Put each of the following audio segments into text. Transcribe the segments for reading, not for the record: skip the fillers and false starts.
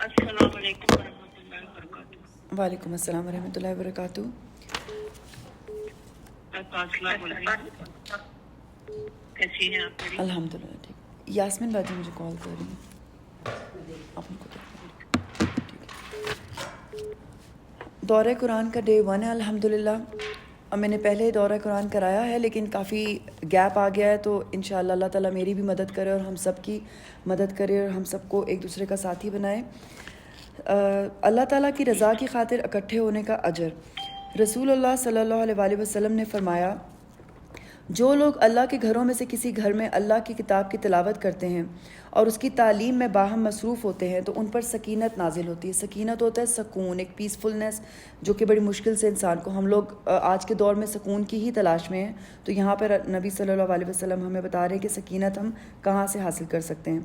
السلام علیکم ورحمۃ اللہ وبرکاتہ۔ وعلیکم السلام ورحمۃ اللہ وبرکاتہ۔ کیسی ہیں آپ؟ الحمد للہ ٹھیک۔ یاسمین باجی مجھے کال کر رہی ہیں، آپ ان کو دورہ قرآن کا ڈے 1 ہے الحمد للہ۔ میں نے پہلے دورہ قرآن کرایا ہے لیکن کافی گیپ آ گیا ہے، تو انشاءاللہ اللہ تعالیٰ میری بھی مدد کرے اور ہم سب کی مدد کرے اور ہم سب کو ایک دوسرے کا ساتھی بنائے۔ اللہ تعالیٰ کی رضا کی خاطر اکٹھے ہونے کا اجر۔ رسول اللہ صلی اللہ علیہ وآلہ وسلم نے فرمایا، جو لوگ اللہ کے گھروں میں سے کسی گھر میں اللہ کی کتاب کی تلاوت کرتے ہیں اور اس کی تعلیم میں باہم مصروف ہوتے ہیں تو ان پر سکینت نازل ہوتی ہے۔ سکینت ہوتا ہے سکون، ایک پیسفلنس، جو کہ بڑی مشکل سے انسان کو، ہم لوگ آج کے دور میں سکون کی ہی تلاش میں ہیں، تو یہاں پر نبی صلی اللہ علیہ وسلم ہمیں بتا رہے ہیں کہ سکینت ہم کہاں سے حاصل کر سکتے ہیں۔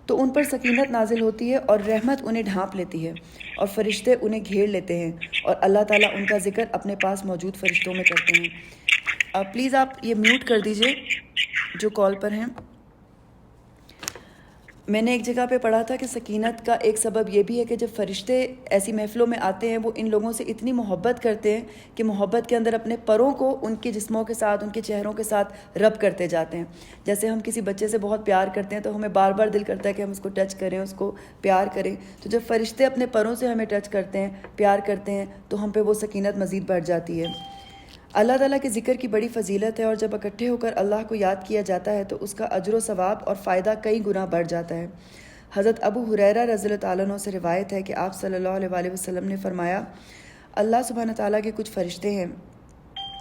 تو ان پر سکینت نازل ہوتی ہے اور رحمت انہیں ڈھانپ لیتی ہے اور فرشتے انہیں گھیر لیتے ہیں اور اللہ تعالیٰ ان کا ذکر اپنے پاس موجود فرشتوں میں کرتے ہیں۔ پلیز آپ یہ میوٹ کر دیجئے جو کال پر ہیں۔ میں نے ایک جگہ پہ پڑھا تھا کہ سکینت کا ایک سبب یہ بھی ہے کہ جب فرشتے ایسی محفلوں میں آتے ہیں وہ ان لوگوں سے اتنی محبت کرتے ہیں کہ محبت کے اندر اپنے پروں کو ان کے جسموں کے ساتھ، ان کے چہروں کے ساتھ رب کرتے جاتے ہیں۔ جیسے ہم کسی بچے سے بہت پیار کرتے ہیں تو ہمیں بار بار دل کرتا ہے کہ ہم اس کو ٹچ کریں، اس کو پیار کریں، تو جب فرشتے اپنے پروں سے ہمیں ٹچ کرتے ہیں، پیار کرتے ہیں، تو ہم پہ وہ سکینت مزید بڑھ جاتی ہے۔ اللہ تعالیٰ کے ذکر کی بڑی فضیلت ہے اور جب اکٹھے ہو کر اللہ کو یاد کیا جاتا ہے تو اس کا اجر و ثواب اور فائدہ کئی گنا بڑھ جاتا ہے۔ حضرت ابو ہریرہ رضی اللہ تعالیٰ عنہ سے روایت ہے کہ آپ صلی اللہ علیہ وآلہ وسلم نے فرمایا، اللہ سبحانہ تعالیٰ کے کچھ فرشتے ہیں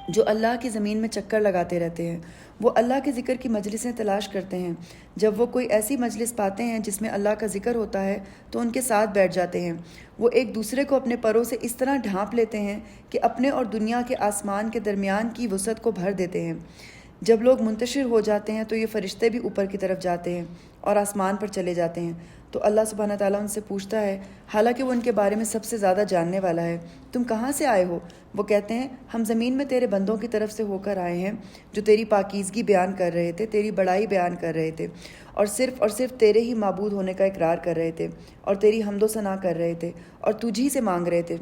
جو اللہ کی زمین میں چکر لگاتے رہتے ہیں، وہ اللہ کے ذکر کی مجلسیں تلاش کرتے ہیں۔ جب وہ کوئی ایسی مجلس پاتے ہیں جس میں اللہ کا ذکر ہوتا ہے تو ان کے ساتھ بیٹھ جاتے ہیں۔ وہ ایک دوسرے کو اپنے پروں سے اس طرح ڈھانپ لیتے ہیں کہ اپنے اور دنیا کے آسمان کے درمیان کی وسعت کو بھر دیتے ہیں۔ جب لوگ منتشر ہو جاتے ہیں تو یہ فرشتے بھی اوپر کی طرف جاتے ہیں اور آسمان پر چلے جاتے ہیں، تو اللہ سبحانہ تعالیٰ ان سے پوچھتا ہے، حالانکہ وہ ان کے بارے میں سب سے زیادہ جاننے والا ہے، تم کہاں سے آئے ہو؟ وہ کہتے ہیں، ہم زمین میں تیرے بندوں کی طرف سے ہو کر آئے ہیں جو تیری پاکیزگی بیان کر رہے تھے، تیری بڑائی بیان کر رہے تھے اور صرف تیرے ہی معبود ہونے کا اقرار کر رہے تھے اور تیری حمد و ثنا کر رہے تھے اور تجھی سے مانگ رہے تھے۔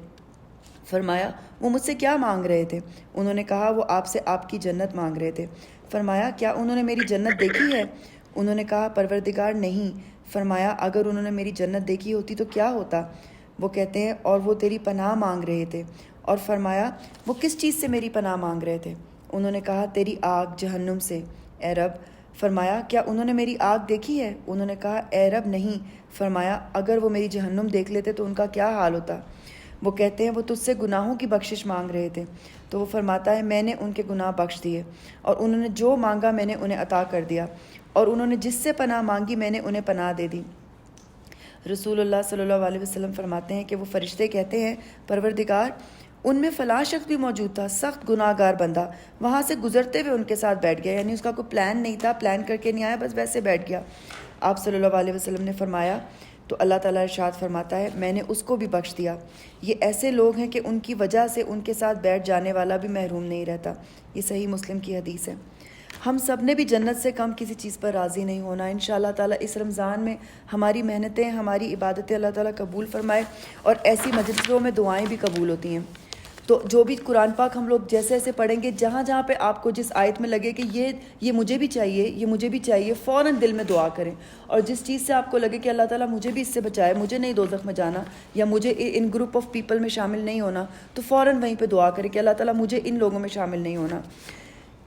فرمایا، وہ مجھ سے کیا مانگ رہے تھے؟ انہوں نے کہا، وہ آپ سے آپ کی جنت مانگ رہے تھے۔ فرمایا، کیا انہوں نے میری جنت دیکھی ہے؟ انہوں نے کہا، پروردگار نہیں۔ فرمایا، اگر انہوں نے میری جنت دیکھی ہوتی تو کیا ہوتا؟ وہ کہتے ہیں، اور وہ تیری پناہ مانگ رہے تھے۔ اور فرمایا، وہ کس چیز سے میری پناہ مانگ رہے تھے؟ انہوں نے کہا، تیری آگ جہنم سے، اے رب۔ فرمایا، کیا انہوں نے میری آگ دیکھی ہے؟ انہوں نے کہا، اے رب نہیں۔ فرمایا، اگر وہ میری جہنم دیکھ لیتے تو ان کا کیا حال ہوتا؟ وہ کہتے ہیں، وہ تجھ سے گناہوں کی بخشش مانگ رہے تھے۔ تو وہ فرماتا ہے، میں نے ان کے گناہ بخش دیے اور انہوں نے جو مانگا میں نے انہیں عطا کر دیا، اور انہوں نے جس سے پناہ مانگی میں نے انہیں پناہ دے دی۔ رسول اللہ صلی اللہ علیہ وسلم فرماتے ہیں کہ وہ فرشتے کہتے ہیں، پروردگار، ان میں فلاں شخص بھی موجود تھا، سخت گناہ گار بندہ، وہاں سے گزرتے ہوئے ان کے ساتھ بیٹھ گیا، یعنی اس کا کوئی پلان نہیں تھا، پلان کر کے نہیں آیا، بس ویسے بیٹھ گیا۔ آپ صلی اللہ علیہ وسلم نے فرمایا، تو اللہ تعالیٰ ارشاد فرماتا ہے، میں نے اس کو بھی بخش دیا۔ یہ ایسے لوگ ہیں کہ ان کی وجہ سے ان کے ساتھ بیٹھ جانے والا بھی محروم نہیں رہتا۔ یہ صحیح مسلم کی حدیث ہے۔ ہم سب نے بھی جنت سے کم کسی چیز پر راضی نہیں ہونا۔ انشاءاللہ تعالیٰ اس رمضان میں ہماری محنتیں، ہماری عبادتیں اللہ تعالیٰ قبول فرمائے، اور ایسی مجلسوں میں دعائیں بھی قبول ہوتی ہیں۔ تو جو بھی قرآن پاک ہم لوگ جیسے ایسے پڑھیں گے، جہاں جہاں پہ آپ کو جس آیت میں لگے کہ یہ مجھے بھی چاہیے، یہ مجھے بھی چاہیے، فوراً دل میں دعا کریں۔ اور جس چیز سے آپ کو لگے کہ اللہ تعالیٰ مجھے بھی اس سے بچائے، مجھے نہیں دوزخ میں جانا، یا مجھے ان گروپ آف پیپل میں شامل نہیں ہونا، تو فوراً وہیں پہ دعا کریں کہ اللہ تعالیٰ مجھے ان لوگوں میں شامل نہیں ہونا۔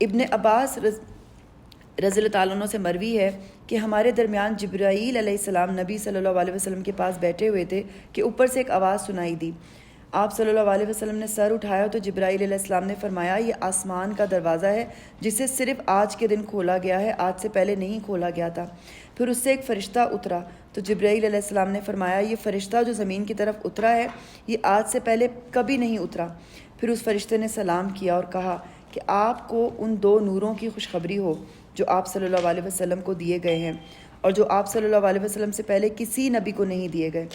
ابن عباس رضی اللہ تعالیٰ عنہ سے مروی ہے کہ ہمارے درمیان جبرائیل علیہ السلام نبی صلی اللہ علیہ وسلم کے پاس بیٹھے ہوئے تھے کہ اوپر سے ایک آواز سنائی دی۔ آپ صلی اللہ علیہ وسلم نے سر اٹھایا تو جبرائیل علیہ السلام نے فرمایا، یہ آسمان کا دروازہ ہے جسے صرف آج کے دن کھولا گیا ہے، آج سے پہلے نہیں کھولا گیا تھا۔ پھر اس سے ایک فرشتہ اترا تو جبرائیل علیہ السلام نے فرمایا، یہ فرشتہ جو زمین کی طرف اترا ہے یہ آج سے پہلے کبھی نہیں اترا۔ پھر اس فرشتے نے سلام کیا اور کہا کہ آپ کو ان 2 نوروں کی خوشخبری ہو جو آپ صلی اللہ علیہ وسلم کو دیے گئے ہیں اور جو آپ صلی اللہ علیہ وسلم سے پہلے کسی نبی کو نہیں دیے گئے۔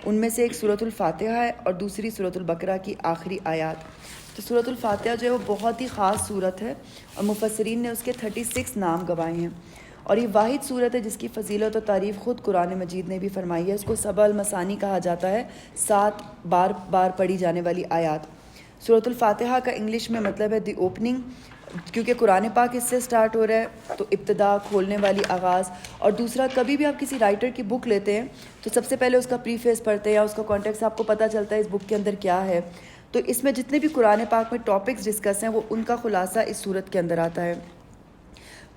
ان میں سے ایک سورۃ الفاتحہ ہے اور دوسری سورۃ البقرہ کی آخری آیات۔ تو سورۃ الفاتحہ جو ہے وہ بہت ہی خاص سورت ہے اور مفسرین نے اس کے 36 نام گوائے ہیں، اور یہ واحد صورت ہے جس کی فضیلت و تعریف خود قرآن مجید نے بھی فرمائی ہے. اس کو سبع المثانی کہا جاتا ہے، 7 بار پڑھی جانے والی آیات. سورۃ الفاتحہ کا انگلش میں مطلب ہے دی اوپننگ، کیونکہ قرآن پاک اس سے سٹارٹ ہو رہا ہے تو ابتدا، کھولنے والی، آغاز. اور دوسرا، کبھی بھی آپ کسی رائٹر کی بک لیتے ہیں تو سب سے پہلے اس کا پریفیس پڑھتے ہیں یا اس کا کانٹیکس آپ کو پتہ چلتا ہے اس بک کے اندر کیا ہے. تو اس میں جتنے بھی قرآن پاک میں ٹاپکس ڈسکس ہیں وہ ان کا خلاصہ اس صورت کے اندر آتا ہے.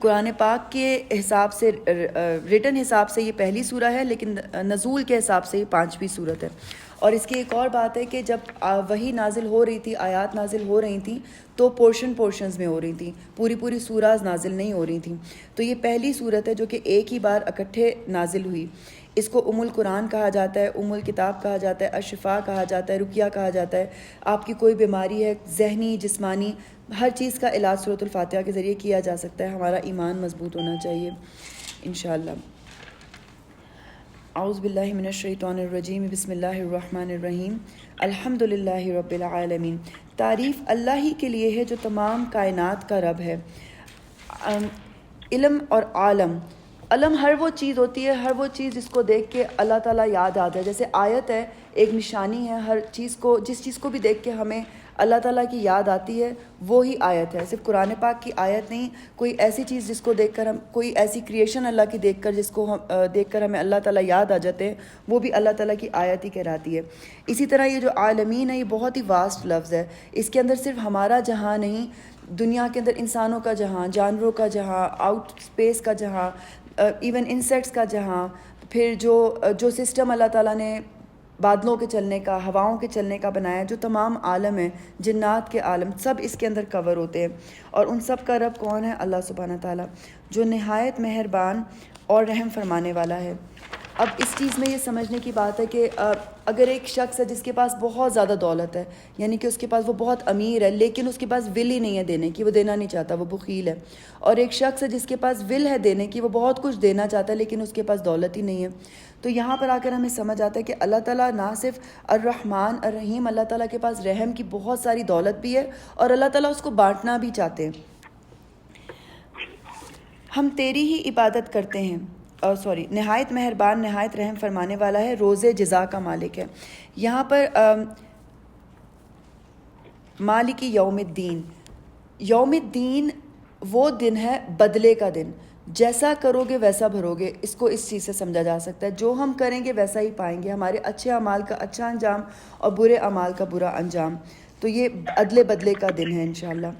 قرآن پاک کے حساب سے، ریٹن حساب سے یہ پہلی سورہ ہے، لیکن نزول کے حساب سے یہ 5ویں سورت ہے. اور اس کی ایک اور بات ہے کہ جب وحی نازل ہو رہی تھی، آیات نازل ہو رہی تھیں تو پورشنز میں ہو رہی تھیں، پوری سورہز نازل نہیں ہو رہی تھیں. تو یہ پہلی سورت ہے جو کہ ایک ہی بار اکٹھے نازل ہوئی. اس کو ام القرآن کہا جاتا ہے، ام الکتاب کہا جاتا ہے، الشفا کہا جاتا ہے، رقیہ کہا جاتا ہے. آپ کی کوئی بیماری ہے، ذہنی، جسمانی، ہر چیز کا علاج سورۃ الفاتحہ کے ذریعے کیا جا سکتا ہے. ہمارا ایمان مضبوط ہونا چاہیے انشاءاللہ. اعوذ باللہ من الشیطان الرجیم، بسم اللہ الرحمن الرحیم. الحمد للہ رب العالمین. تعریف اللہ ہی کے لیے ہے جو تمام کائنات کا رب ہے. علم اور عالم، علم ہر وہ چیز ہوتی ہے، ہر وہ چیز جس کو دیکھ کے اللہ تعالیٰ یاد آتا ہے. جیسے آیت ہے، ایک نشانی ہے. ہر چیز کو، جس چیز کو بھی دیکھ کے ہمیں اللہ تعالیٰ کی یاد آتی ہے وہی آیت ہے. صرف قرآن پاک کی آیت نہیں، کوئی ایسی چیز جس کو دیکھ کر ہم، کوئی ایسی کریشن اللہ کی دیکھ کر جس کو ہم دیکھ کر ہمیں اللہ تعالیٰ یاد آ جاتے ہیں، وہ بھی اللہ تعالیٰ کی آیت ہی کہلاتی ہے. اسی طرح یہ جو عالمین ہے، یہ بہت ہی واسٹ لفظ ہے. اس کے اندر صرف ہمارا جہاں نہیں، دنیا کے اندر انسانوں کا جہاں، جانوروں کا جہاں، آؤٹ اسپیس کا جہاں، ایون انسیکٹس کا جہاں، پھر جو سسٹم اللہ تعالیٰ نے بادلوں کے چلنے کا، ہواؤں کے چلنے کا بنایا، جو تمام عالم ہیں، جنات کے عالم، سب اس کے اندر کور ہوتے ہیں. اور ان سب کا رب کون ہے؟ اللہ سبحانہ تعالیٰ، جو نہایت مہربان اور رحم فرمانے والا ہے. اب اس چیز میں یہ سمجھنے کی بات ہے کہ اگر ایک شخص ہے جس کے پاس بہت زیادہ دولت ہے، یعنی کہ اس کے پاس، وہ بہت امیر ہے لیکن اس کے پاس ول ہی نہیں ہے دینے کی، وہ دینا نہیں چاہتا، وہ بخیل ہے. اور ایک شخص ہے جس کے پاس ول ہے دینے کی، وہ بہت کچھ دینا چاہتا ہے لیکن اس کے پاس دولت ہی نہیں ہے. تو یہاں پر آ کر ہمیں سمجھ آتا ہے کہ اللہ تعالیٰ نہ صرف الرحمن الرحیم، اللہ تعالیٰ کے پاس رحم کی بہت ساری دولت بھی ہے اور اللہ تعالیٰ اس کو بانٹنا بھی چاہتے ہیں. ہم تیری ہی عبادت کرتے ہیں، نہایت مہربان، نہایت رحم فرمانے والا ہے، روز جزا کا مالک ہے. یہاں پر مالک یوم الدین، یوم الدین وہ دن ہے بدلے کا دن. جیسا کرو گے ویسا بھرو گے، اس کو اس چیز سے سمجھا جا سکتا ہے. جو ہم کریں گے ویسا ہی پائیں گے، ہمارے اچھے اعمال کا اچھا انجام اور برے اعمال کا برا انجام. تو یہ عدل بدلے کا دن ہے انشاءاللہ.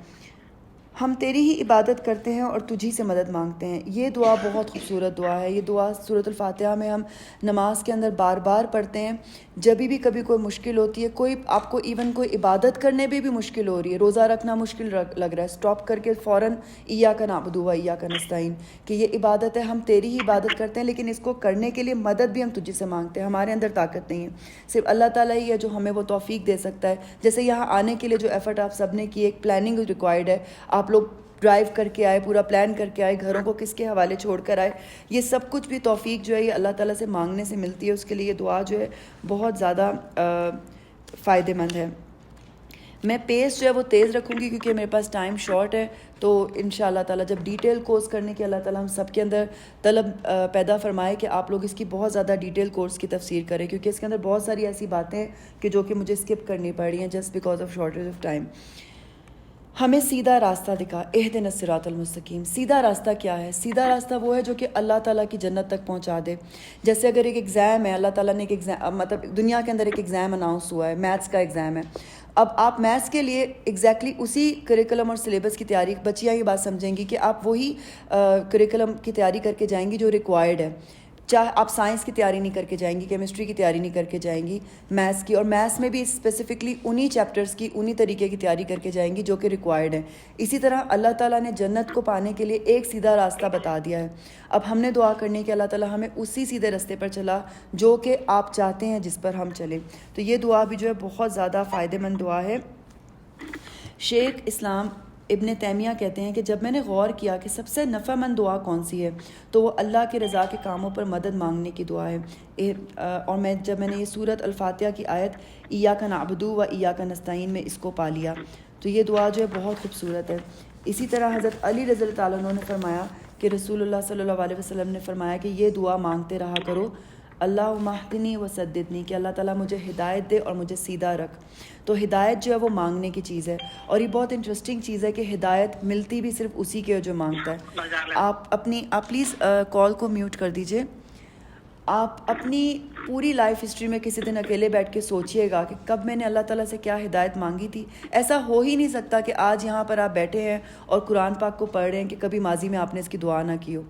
ہم تیری ہی عبادت کرتے ہیں اور تجھی سے مدد مانگتے ہیں. یہ دعا بہت خوبصورت دعا ہے. یہ دعا سورۃ الفاتحہ میں ہم نماز کے اندر بار بار پڑھتے ہیں. جب بھی کبھی کوئی مشکل ہوتی ہے، کوئی آپ کو ایون کوئی عبادت کرنے میں بھی مشکل ہو رہی ہے، روزہ رکھنا مشکل لگ رہا ہے، سٹاپ کر کے فوراً ایاک نعبد و ایاک نستعین، کہ یہ عبادت ہے، ہم تیری ہی عبادت کرتے ہیں لیکن اس کو کرنے کے لیے مدد بھی ہم تجھ سے مانگتے ہیں. ہمارے اندر طاقت نہیں ہے، صرف اللہ تعالیٰ ہی ہے جو ہمیں وہ توفیق دے سکتا ہے. جیسے یہاں آنے کے لیے جو ایفرٹ آپ سب نے کی، ایک پلاننگ ریکوائرڈ ہے. آپ لوگ ڈرائیو کر کے آئے، پورا پلان کر کے آئے، گھروں کو کس کے حوالے چھوڑ کر آئے. یہ سب کچھ بھی توفیق جو ہے یہ اللہ تعالیٰ سے مانگنے سے ملتی ہے. اس کے لیے یہ دعا جو ہے بہت زیادہ فائدہ مند ہے. میں پیس جو ہے وہ تیز رکھوں گی کیونکہ میرے پاس ٹائم شارٹ ہے. تو ان شاء اللہ تعالیٰ جب ڈیٹیل کورس کرنے کی اللہ تعالیٰ ہم سب کے اندر طلب پیدا فرمائے کہ آپ لوگ اس کی بہت زیادہ ڈیٹیل کورس کی تفسیر کریں، کیونکہ اس کے اندر بہت ساری ایسی باتیں ہیں کہ جو کہ مجھے اسکپ کرنی پڑ رہی ہیں just because of shortage of time. ہمیں سیدھا راستہ دکھا، اہدنا الصراط المستقیم. سیدھا راستہ کیا ہے؟ سیدھا راستہ وہ ہے جو کہ اللہ تعالیٰ کی جنت تک پہنچا دے. جیسے اگر ایک ایگزام ہے، اللہ تعالیٰ نے ایک ایگزام، مطلب دنیا کے اندر ایک ایگزام اناؤنس ہوا ہے، میتھس کا ایگزام ہے. اب آپ میتھس کے لیے ایگزیکٹلی اسی کریکولم اور سلیبس کی تیاری، بچیاں یہ بات سمجھیں گی کہ آپ وہی کریکولم کی تیاری کر کے جائیں گی جو ریکوائرڈ ہے. چاہے آپ سائنس کی تیاری نہیں کر کے جائیں گی، کیمسٹری کی تیاری نہیں کر کے جائیں گی، میتھس کی، اور میتھس میں بھی اسپیسیفکلی انہی چیپٹرز کی انہی طریقے کی تیاری کر کے جائیں گی جو کہ ریکوائرڈ ہیں. اسی طرح اللہ تعالیٰ نے جنت کو پانے کے لیے ایک سیدھا راستہ بتا دیا ہے. اب ہم نے دعا کرنی کہ اللہ تعالیٰ ہمیں اسی سیدھے راستے پر چلا جو کہ آپ چاہتے ہیں جس پر ہم چلیں. تو یہ دعا بھی جو ہے بہت زیادہ فائدہ مند دعا ہے. شیخ اسلام ابن تیمیہ کہتے ہیں کہ جب میں نے غور کیا کہ سب سے نفع مند دعا کون سی ہے تو وہ اللہ کے رضا کے کاموں پر مدد مانگنے کی دعا ہے. اور جب میں نے یہ سورۃ الفاتحہ کی آیت ایاک نعبد و ایاک نستعین میں اس کو پا لیا تو یہ دعا جو ہے بہت خوبصورت ہے. اسی طرح حضرت علی رضی اللہ تعالیٰ عنہ نے فرمایا کہ رسول اللہ صلی اللہ علیہ وسلم نے فرمایا کہ یہ دعا مانگتے رہا کرو، اللہم اہدنی وسددنی، کہ اللہ تعالیٰ مجھے ہدایت دے اور مجھے سیدھا رکھ۔ تو ہدایت جو ہے وہ مانگنے کی چیز ہے، اور یہ بہت انٹرسٹنگ چیز ہے کہ ہدایت ملتی بھی صرف اسی کے جو مانگتا ہے۔ آپ پلیز کال کو میوٹ کر دیجئے۔ آپ اپنی پوری لائف ہسٹری میں کسی دن اکیلے بیٹھ کے سوچئے گا کہ کب میں نے اللہ تعالیٰ سے کیا ہدایت مانگی تھی۔ ایسا ہو ہی نہیں سکتا کہ آج یہاں پر آپ بیٹھے ہیں اور قرآن پاک کو پڑھ رہے ہیں کہ کبھی ماضی میں آپ نے اس کی دعا نہ کی ہو۔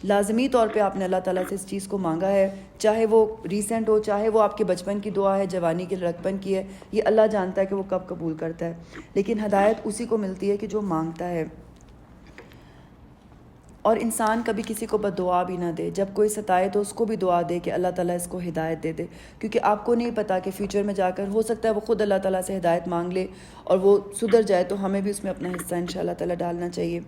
لازمی طور پہ آپ نے اللہ تعالیٰ سے اس چیز کو مانگا ہے، چاہے وہ ریسنٹ ہو، چاہے وہ آپ کے بچپن کی دعا ہے، جوانی کے لڑکپن کی ہے، یہ اللہ جانتا ہے کہ وہ کب قبول کرتا ہے، لیکن ہدایت اسی کو ملتی ہے کہ جو مانگتا ہے۔ اور انسان کبھی کسی کو بد دعا بھی نہ دے، جب کوئی ستائے تو اس کو بھی دعا دے کہ اللہ تعالیٰ اس کو ہدایت دے دے، کیونکہ آپ کو نہیں پتا کہ فیوچر میں جا کر ہو سکتا ہے وہ خود اللہ تعالیٰ سے ہدایت مانگ لے اور وہ سدھر جائے، تو ہمیں بھی اس میں اپنا حصہ انشاءاللہ تعالیٰ ڈالنا چاہیے۔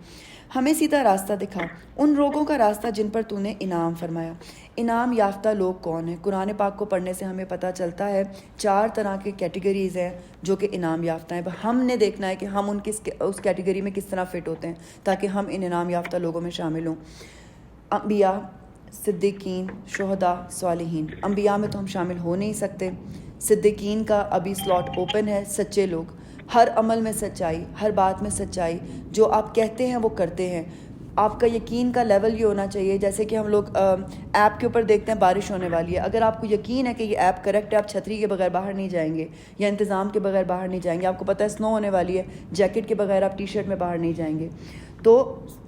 ہمیں سیدھا راستہ دکھا، ان لوگوں کا راستہ جن پر تو نے انعام فرمایا۔ انعام یافتہ لوگ کون ہیں؟ قرآن پاک کو پڑھنے سے ہمیں پتہ چلتا ہے 4 طرح کے کیٹیگریز ہیں جو کہ انعام یافتہ ہیں۔ ہم نے دیکھنا ہے کہ ہم اس کیٹیگری میں کس طرح فٹ ہوتے ہیں تاکہ ہم ان انعام یافتہ لوگوں میں شامل ہوں۔ انبیاء، صدیقین، شہداء، صالحین۔ انبیاء میں تو ہم شامل ہو نہیں سکتے۔ صدیقین کا ابھی سلاٹ اوپن ہے، سچے لوگ، ہر عمل میں سچائی، ہر بات میں سچائی، جو آپ کہتے ہیں وہ کرتے ہیں۔ آپ کا یقین کا لیول یہ ہونا چاہیے، جیسے کہ ہم لوگ ایپ کے اوپر دیکھتے ہیں بارش ہونے والی ہے، اگر آپ کو یقین ہے کہ یہ ایپ کریکٹ ہے، آپ چھتری کے بغیر باہر نہیں جائیں گے یا انتظام کے بغیر باہر نہیں جائیں گے۔ آپ کو پتہ ہے سنو ہونے والی ہے، جیکٹ کے بغیر آپ ٹی شرٹ میں باہر نہیں جائیں گے۔ تو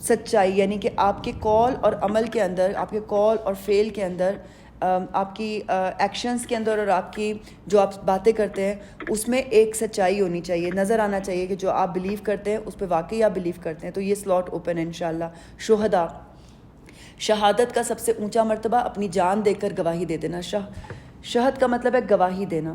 سچائی یعنی کہ آپ کے کال اور عمل کے اندر، آپ کے کال اور فعل کے اندر، آپ کی ایکشنز کے اندر اور آپ کی جو آپ باتیں کرتے ہیں اس میں ایک سچائی ہونی چاہیے، نظر آنا چاہیے کہ جو آپ بلیو کرتے ہیں اس پہ واقعی آپ بلیو کرتے ہیں۔ تو یہ سلاٹ اوپن ہے انشاءاللہ۔ شہداء، شہادت کا سب سے اونچا مرتبہ اپنی جان دے کر گواہی دے دینا۔ شہد کا مطلب ہے گواہی دینا۔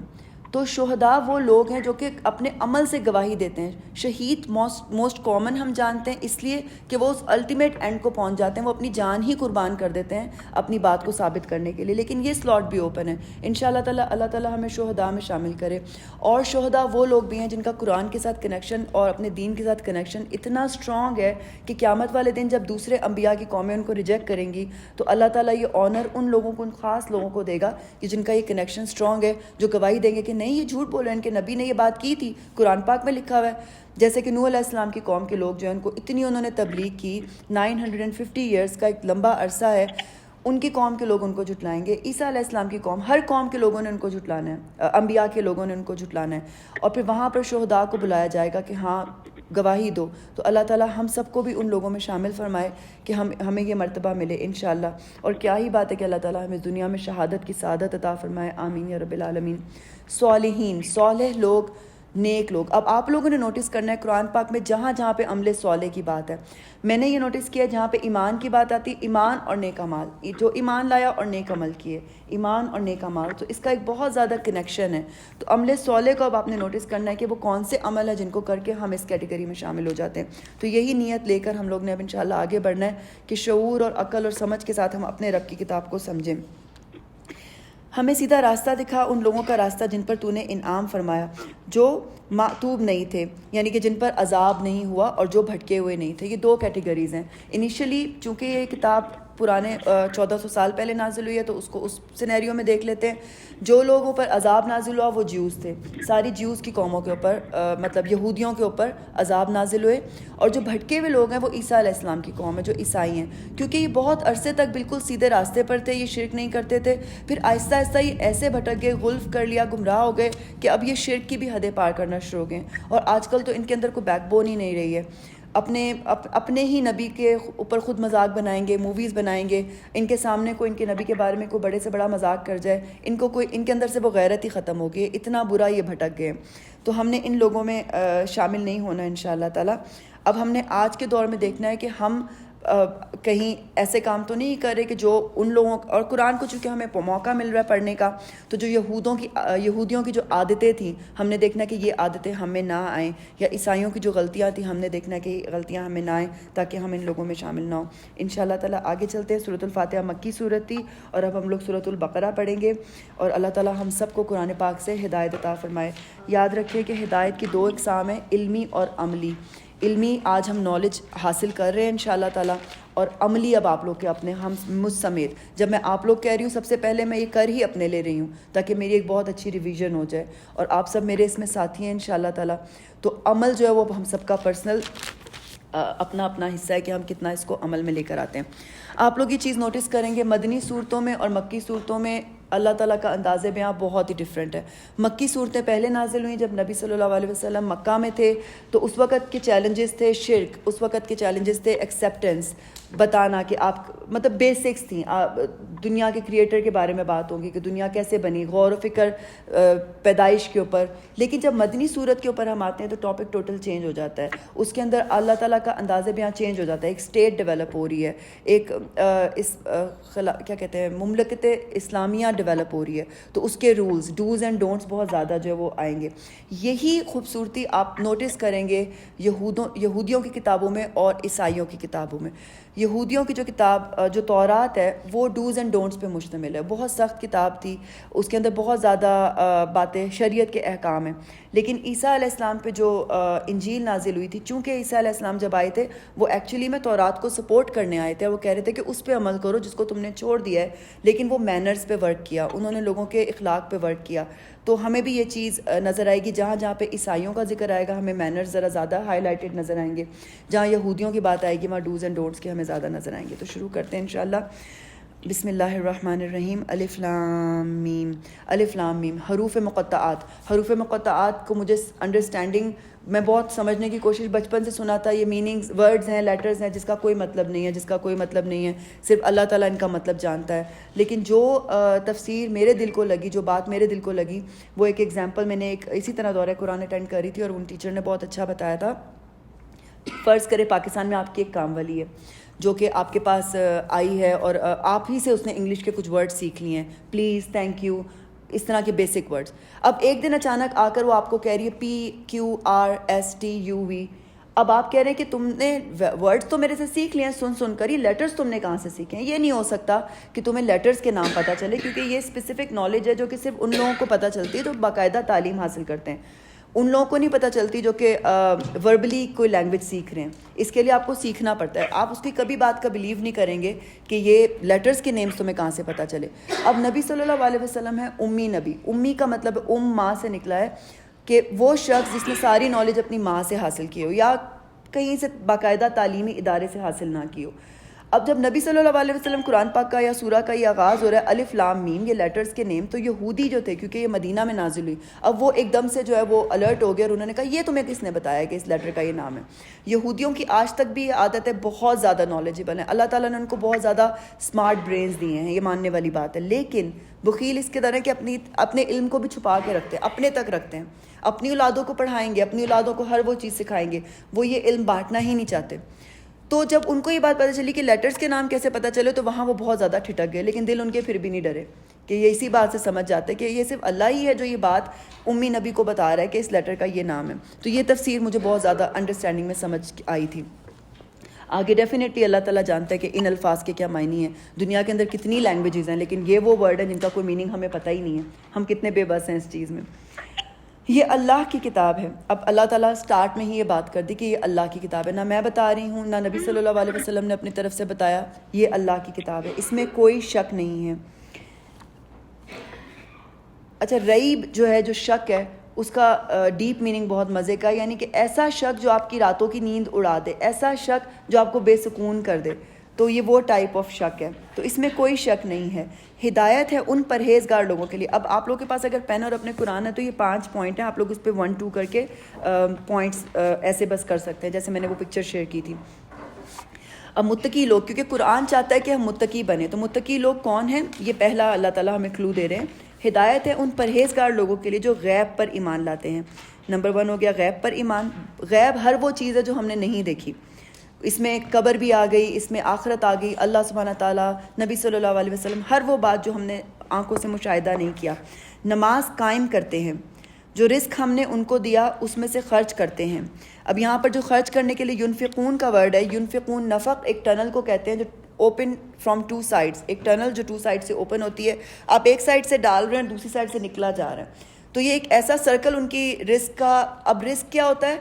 تو شہداء وہ لوگ ہیں جو کہ اپنے عمل سے گواہی دیتے ہیں۔ شہید موسٹ کامن ہم جانتے ہیں اس لیے کہ وہ اس الٹیمیٹ اینڈ کو پہنچ جاتے ہیں، وہ اپنی جان ہی قربان کر دیتے ہیں اپنی بات کو ثابت کرنے کے لیے، لیکن یہ سلاٹ بھی اوپن ہے انشاءاللہ تعالیٰ۔ اللہ تعالیٰ ہمیں شہداء میں شامل کرے۔ اور شہداء وہ لوگ بھی ہیں جن کا قرآن کے ساتھ کنیکشن اور اپنے دین کے ساتھ کنیکشن اتنا اسٹرانگ ہے کہ قیامت والے دن جب دوسرے انبیاء کی قومیں ان کو ریجیکٹ کریں گی تو اللہ تعالیٰ یہ آنر ان لوگوں کو، ان خاص لوگوں کو دے گا کہ جن کا یہ کنیکشن اسٹرانگ ہے، جو گواہی دیں گے کہ نہیں یہ جھوٹ بول رہے ہیں، ان کے نبی نے یہ بات کی تھی، قرآن پاک میں لکھا ہوا ہے۔ جیسے کہ نوح علیہ السلام کی قوم کے لوگ جو ہیں ان کو اتنی انہوں نے تبلیغ کی، 950 ایئرس کا ایک لمبا عرصہ ہے، ان کی قوم کے لوگ ان کو جھٹلائیں گے۔ عیسیٰ علیہ السلام کی قوم، ہر قوم کے لوگوں نے ان کو جھٹلانا ہے، انبیاء کے لوگوں نے ان کو جھٹلانا ہے، اور پھر وہاں پر شہداء کو بلایا جائے گا کہ ہاں گواہی دو۔ تو اللہ تعالیٰ ہم سب کو بھی ان لوگوں میں شامل فرمائے کہ ہمیں یہ مرتبہ ملے انشاءاللہ۔ اور کیا ہی بات ہے کہ اللہ تعالیٰ ہمیں دنیا میں شہادت کی سعادت عطا فرمائے، آمین یا رب العالمین۔ صالحین، صالح لوگ، نیک لوگ۔ اب آپ لوگوں نے نوٹس کرنا ہے قرآن پاک میں جہاں جہاں پہ عمل صالح کی بات ہے، میں نے یہ نوٹس کیا جہاں پہ ایمان کی بات آتی، ایمان اور نیک اعمال، جو ایمان لایا اور نیک عمل کیے، ایمان اور نیک اعمال، تو اس کا ایک بہت زیادہ کنیکشن ہے۔ تو عمل صالح کو اب آپ نے نوٹس کرنا ہے کہ وہ کون سے عمل ہیں جن کو کر کے ہم اس کیٹیگری میں شامل ہو جاتے ہیں۔ تو یہی نیت لے کر ہم لوگ نے اب انشاءاللہ آگے بڑھنا ہے کہ شعور اور عقل اور سمجھ کے ساتھ ہم اپنے رب کی کتاب کو سمجھیں۔ ہمیں سیدھا راستہ دکھا، ان لوگوں کا راستہ جن پر تو نے انعام فرمایا، جو معتوب نہیں تھے، یعنی کہ جن پر عذاب نہیں ہوا اور جو بھٹکے ہوئے نہیں تھے۔ یہ 2 کیٹیگریز ہیں۔ انیشلی چونکہ یہ کتاب پرانے 1400 سال پہلے نازل ہوئی ہے تو اس کو اس سینیریو میں دیکھ لیتے ہیں۔ جو لوگوں پر عذاب نازل ہوا وہ جیوز تھے، ساری جیوز کی قوموں کے اوپر، مطلب یہودیوں کے اوپر عذاب نازل ہوئے، اور جو بھٹکے ہوئے لوگ ہیں وہ عیسیٰ علیہ السلام کی قوم ہے، جو عیسائی ہیں، کیونکہ یہ بہت عرصے تک بالکل سیدھے راستے پر تھے، یہ شرک نہیں کرتے تھے، پھر آہستہ آہستہ یہ ایسے بھٹک گئے، غلف کر لیا، گمراہ ہو گئے کہ اب یہ شرک کی بھی حدیں پار کرنا شروع ہو گئے، اور آج کل تو ان کے اندر کوئی بیک بون ہی نہیں رہی ہے۔ اپنے ہی نبی کے اوپر خود مذاق بنائیں گے، موویز بنائیں گے، ان کے سامنے کوئی ان کے نبی کے بارے میں کوئی بڑے سے بڑا مذاق کر جائے، ان کے اندر سے وہ غیرت ہی ختم ہو گئی، اتنا برا یہ بھٹک گئے۔ تو ہم نے ان لوگوں میں شامل نہیں ہونا انشاءاللہ تعالیٰ۔ اب ہم نے آج کے دور میں دیکھنا ہے کہ ہم کہیں ایسے کام تو نہیں کر رہے کہ جو ان لوگوں، اور قرآن کو چونکہ ہمیں موقع مل رہا ہے پڑھنے کا، تو جو یہودیوں کی جو عادتیں تھیں ہم نے دیکھنا کہ یہ عادتیں ہمیں نہ آئیں، یا عیسائیوں کی جو غلطیاں تھیں ہم نے دیکھنا کہ یہ غلطیاں ہمیں نہ آئیں تاکہ ہم ان لوگوں میں شامل نہ ہوں انشاءاللہ تعالیٰ۔ آگے چلتے ہیں۔ سورۃ الفاتحہ مکی صورت تھی اور اب ہم لوگ سورۃ البقرہ پڑھیں گے، اور اللہ تعالیٰ ہم سب کو قرآن پاک سے ہدایت عطا فرمائے۔ یاد رکھیں کہ ہدایت کی 2 اقسام ہیں، علمی اور عملی۔ علمی آج ہم نالج حاصل کر رہے ہیں انشاءاللہ تعالیٰ، اور عملی اب آپ لوگ کے اپنے، ہم مجھ سمیت، جب میں آپ لوگ کہہ رہی ہوں سب سے پہلے میں یہ کر ہی اپنے لے رہی ہوں تاکہ میری ایک بہت اچھی ریویژن ہو جائے، اور آپ سب میرے اس میں ساتھی ہیں انشاءاللہ تعالیٰ. تو عمل جو ہے وہ ہم سب کا پرسنل اپنا اپنا حصہ ہے کہ ہم کتنا اس کو عمل میں لے کر آتے ہیں. آپ لوگ یہ چیز نوٹس کریں گے مدنی صورتوں میں اور مکی صورتوں میں اللہ تعالیٰ کا انداز بیاں بہت ہی ڈفرینٹ ہے. مکی صورتیں پہلے نازل ہوئیں جب نبی صلی اللہ علیہ وسلم مکہ میں تھے، تو اس وقت کے چیلنجز تھے شرک، اس وقت کے چیلنجز تھے ایکسیپٹنس، بتانا کہ آپ مطلب بیسکس تھیں، دنیا کے کریٹر کے بارے میں بات ہوگی کہ دنیا کیسے بنی، غور و فکر پیدائش کے اوپر. لیکن جب مدنی صورت کے اوپر ہم آتے ہیں تو ٹاپک ٹوٹل چینج ہو جاتا ہے، اس کے اندر اللہ تعالیٰ کا انداز بیاں چینج ہو جاتا ہے، ایک اسٹیٹ ڈیولپ ہو رہی ہے، ایک کیا کہتے ہیں مملکت اسلامیہ ڈیولپ ہو رہی ہے، تو اس کے رولز ڈوز اینڈ ڈونٹس بہت زیادہ جو ہے وہ آئیں گے. یہی خوبصورتی آپ نوٹس کریں گے یہودیوں کی کتابوں میں اور عیسائیوں کی کتابوں میں. یہودیوں کی جو کتاب جو تورات ہے وہ ڈوز اینڈ ڈونٹس پہ مشتمل ہے، بہت سخت کتاب تھی، اس کے اندر بہت زیادہ باتیں شریعت کے احکام ہیں. لیکن عیسیٰ علیہ السلام پہ جو انجیل نازل ہوئی تھی، چونکہ عیسیٰ علیہ السلام جب آئے تھے وہ ایکچولی میں تورات کو سپورٹ کرنے آئے تھے، وہ کہہ رہے تھے کہ اس پہ عمل کرو جس کو تم نے چھوڑ دیا ہے، لیکن وہ مینرز پہ ورک کیا، انہوں نے لوگوں کے اخلاق پہ ورک کیا. تو ہمیں بھی یہ چیز نظر آئے گی، جہاں جہاں پہ عیسائیوں کا ذکر آئے گا ہمیں مینرز ذرا زیادہ ہائی لائٹڈ نظر آئیں گے، جہاں یہودیوں کی بات آئے گی وہاں ڈوز اینڈ ڈونٹس کے ہمیں زیادہ نظر آئیں گے. تو شروع کرتے ہیں انشاءاللہ. بسم اللہ الرحمن الرحیم. الف لام میم. الف لام میم حروف مقطعات. حروف مقطعات کو مجھے انڈرسٹینڈنگ میں بہت سمجھنے کی کوشش بچپن سے سنا تھا. یہ میننگز ورڈز ہیں، لیٹرز ہیں، جس کا کوئی مطلب نہیں ہے، جس کا کوئی مطلب نہیں ہے، صرف اللہ تعالیٰ ان کا مطلب جانتا ہے. لیکن جو تفسیر میرے دل کو لگی، جو بات میرے دل کو لگی، وہ ایک ایگزامپل میں نے ایک اسی طرح دورہ قرآن اٹینڈ کر رہی تھی اور ان ٹیچر نے بہت اچھا بتایا تھا. فرض کرے پاکستان میں آپ کی ایک کام والی ہے جو کہ آپ کے پاس آئی ہے اور آپ ہی سے اس نے انگلش کے کچھ ورڈ سیکھ لیے ہیں، پلیز، تھینک یو، اس طرح کے بیسک ورڈز. اب ایک دن اچانک آ کر وہ آپ کو کہہ رہی ہے PQRSTUV. اب آپ کہہ رہے ہیں کہ تم نے ورڈز تو میرے سے سیکھ لیے ہیں سن کر، یہ لیٹرز تم نے کہاں سے سیکھے ہیں؟ یہ نہیں ہو سکتا کہ تمہیں لیٹرز کے نام پتہ چلے، کیونکہ یہ اسپیسیفک نالج ہے جو کہ صرف ان لوگوں کو پتہ چلتی ہے جو باقاعدہ تعلیم حاصل کرتے ہیں. ان لوگوں کو نہیں پتہ چلتی جو کہ وربلی کوئی لینگویج سیکھ رہے ہیں. اس کے لیے آپ کو سیکھنا پڑتا ہے. آپ اس کی کبھی بات کا بلیو نہیں کریں گے کہ یہ لیٹرز کے نیمز تمہیں کہاں سے پتہ چلے. اب نبی صلی اللہ علیہ وسلم ہے امی نبی. امی کا مطلب ماں سے نکلا ہے، کہ وہ شخص جس نے ساری نالج اپنی ماں سے حاصل کی ہو یا کہیں سے باقاعدہ تعلیمی ادارے سے حاصل نہ کی ہو. اب جب نبی صلی اللہ علیہ وسلم قرآن پاک کا یا سورہ کا یہ آغاز ہو رہا ہے الف لام میم، یہ لیٹرز کے نیم، تو یہودی جو تھے کیونکہ یہ مدینہ میں نازل ہوئی، اب وہ ایک دم سے جو ہے وہ الرٹ ہو گیا اور انہوں نے کہا یہ تمہیں کس نے بتایا کہ اس لیٹر کا یہ نام ہے. یہودیوں کی آج تک بھی یہ عادت ہے، بہت زیادہ نالجبل ہیں، اللہ تعالیٰ نے ان کو بہت زیادہ اسمارٹ برینز دیے ہیں، یہ ماننے والی بات ہے. لیکن بخیل اس کے طرح کہ اپنے علم کو بھی چھپا کے رکھتے ہیں، اپنے تک رکھتے ہیں، اپنی اولادوں کو پڑھائیں گے، اپنی اولادوں کو ہر وہ چیز سکھائیں گے، وہ یہ علم بانٹنا ہی نہیں چاہتے. تو جب ان کو یہ بات پتہ چلی کہ لیٹرز کے نام کیسے پتہ چلے تو وہاں وہ بہت زیادہ ٹھٹک گئے، لیکن دل ان کے پھر بھی نہیں ڈرے کہ یہ اسی بات سے سمجھ جاتے کہ یہ صرف اللہ ہی ہے جو یہ بات امی نبی کو بتا رہا ہے کہ اس لیٹر کا یہ نام ہے. تو یہ تفسیر مجھے بہت زیادہ انڈرسٹینڈنگ میں سمجھ آئی تھی. آگے ڈیفینیٹلی اللہ تعالیٰ جانتا ہے کہ ان الفاظ کے کیا معنی ہیں. دنیا کے اندر کتنی لینگویجز ہیں لیکن یہ وہ ورڈ ہیں جن کا کوئی میننگ ہمیں پتہ ہی نہیں ہے. ہم کتنے بے بس ہیں اس چیز میں. یہ اللہ کی کتاب ہے. اب اللہ تعالیٰ سٹارٹ میں ہی یہ بات کر دی کہ یہ اللہ کی کتاب ہے. نہ میں بتا رہی ہوں، نہ نبی صلی اللہ علیہ وسلم نے اپنی طرف سے بتایا، یہ اللہ کی کتاب ہے، اس میں کوئی شک نہیں ہے. اچھا، ریب جو ہے، جو شک ہے، اس کا ڈیپ میننگ بہت مزے کا، یعنی کہ ایسا شک جو آپ کی راتوں کی نیند اڑا دے، ایسا شک جو آپ کو بے سکون کر دے. تو یہ وہ ٹائپ آف شک ہے. تو اس میں کوئی شک نہیں ہے. ہدایت ہے ان پرہیزگار لوگوں کے لیے. اب آپ لوگوں کے پاس اگر پین اور اپنے قرآن ہے تو یہ 5 پوائنٹ ہیں، آپ لوگ اس پہ 1 2 کر کے پوائنٹس ایسے بس کر سکتے ہیں جیسے میں نے وہ پکچر شیئر کی تھی. اب متقی لوگ، کیونکہ قرآن چاہتا ہے کہ ہم متقی بنیں، تو متقی لوگ کون ہیں؟ یہ پہلا اللہ تعالیٰ ہمیں کلو دے رہے ہیں. ہدایت ہے ان پرہیزگار لوگوں کے لیے جو غیب پر ایمان لاتے ہیں. نمبر 1 ہو گیا غیب پر ایمان. غیب ہر وہ چیز ہے جو ہم نے نہیں دیکھی. اس میں قبر بھی آ گئی، اس میں آخرت آ گئی، اللہ سبحانہ تعالیٰ، نبی صلی اللہ علیہ وسلم، ہر وہ بات جو ہم نے آنکھوں سے مشاہدہ نہیں کیا. نماز قائم کرتے ہیں، جو رزق ہم نے ان کو دیا اس میں سے خرچ کرتے ہیں. اب یہاں پر جو خرچ کرنے کے لیے ینفقون کا ورڈ ہے، ینفقون، نفق ایک ٹنل کو کہتے ہیں جو اوپن فرام 2 سائڈس، ایک ٹنل جو 2 سائڈ سے اوپن ہوتی ہے، آپ ایک سائڈ سے ڈال رہے ہیں دوسری سائڈ سے نکلا جا رہا ہے. تو یہ ایک ایسا سرکل ان کی رزق کا. اب رزق کیا ہوتا ہے؟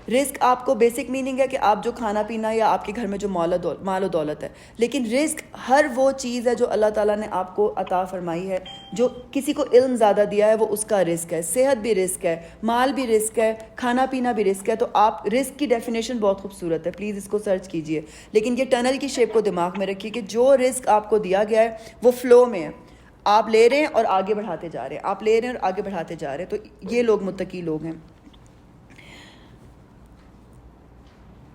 رزق آپ کو بیسک میننگ ہے کہ آپ جو کھانا پینا یا آپ کے گھر میں جو مال و دولت ہے، لیکن رزق ہر وہ چیز ہے جو اللہ تعالیٰ نے آپ کو عطا فرمائی ہے. جو کسی کو علم زیادہ دیا ہے وہ اس کا رزق ہے، صحت بھی رزق ہے، مال بھی رزق ہے، کھانا پینا بھی رزق ہے. تو آپ رزق کی ڈیفینیشن بہت خوبصورت ہے، پلیز اس کو سرچ کیجئے. لیکن یہ ٹنل کی شیپ کو دماغ میں رکھیے کہ جو رزق آپ کو دیا گیا ہے وہ فلو میں ہے، آپ لے رہے ہیں اور آگے بڑھاتے جا رہے ہیں، آپ لے رہے ہیں اور آگے بڑھاتے جا رہے ہیں. تو یہ لوگ متقی لوگ ہیں.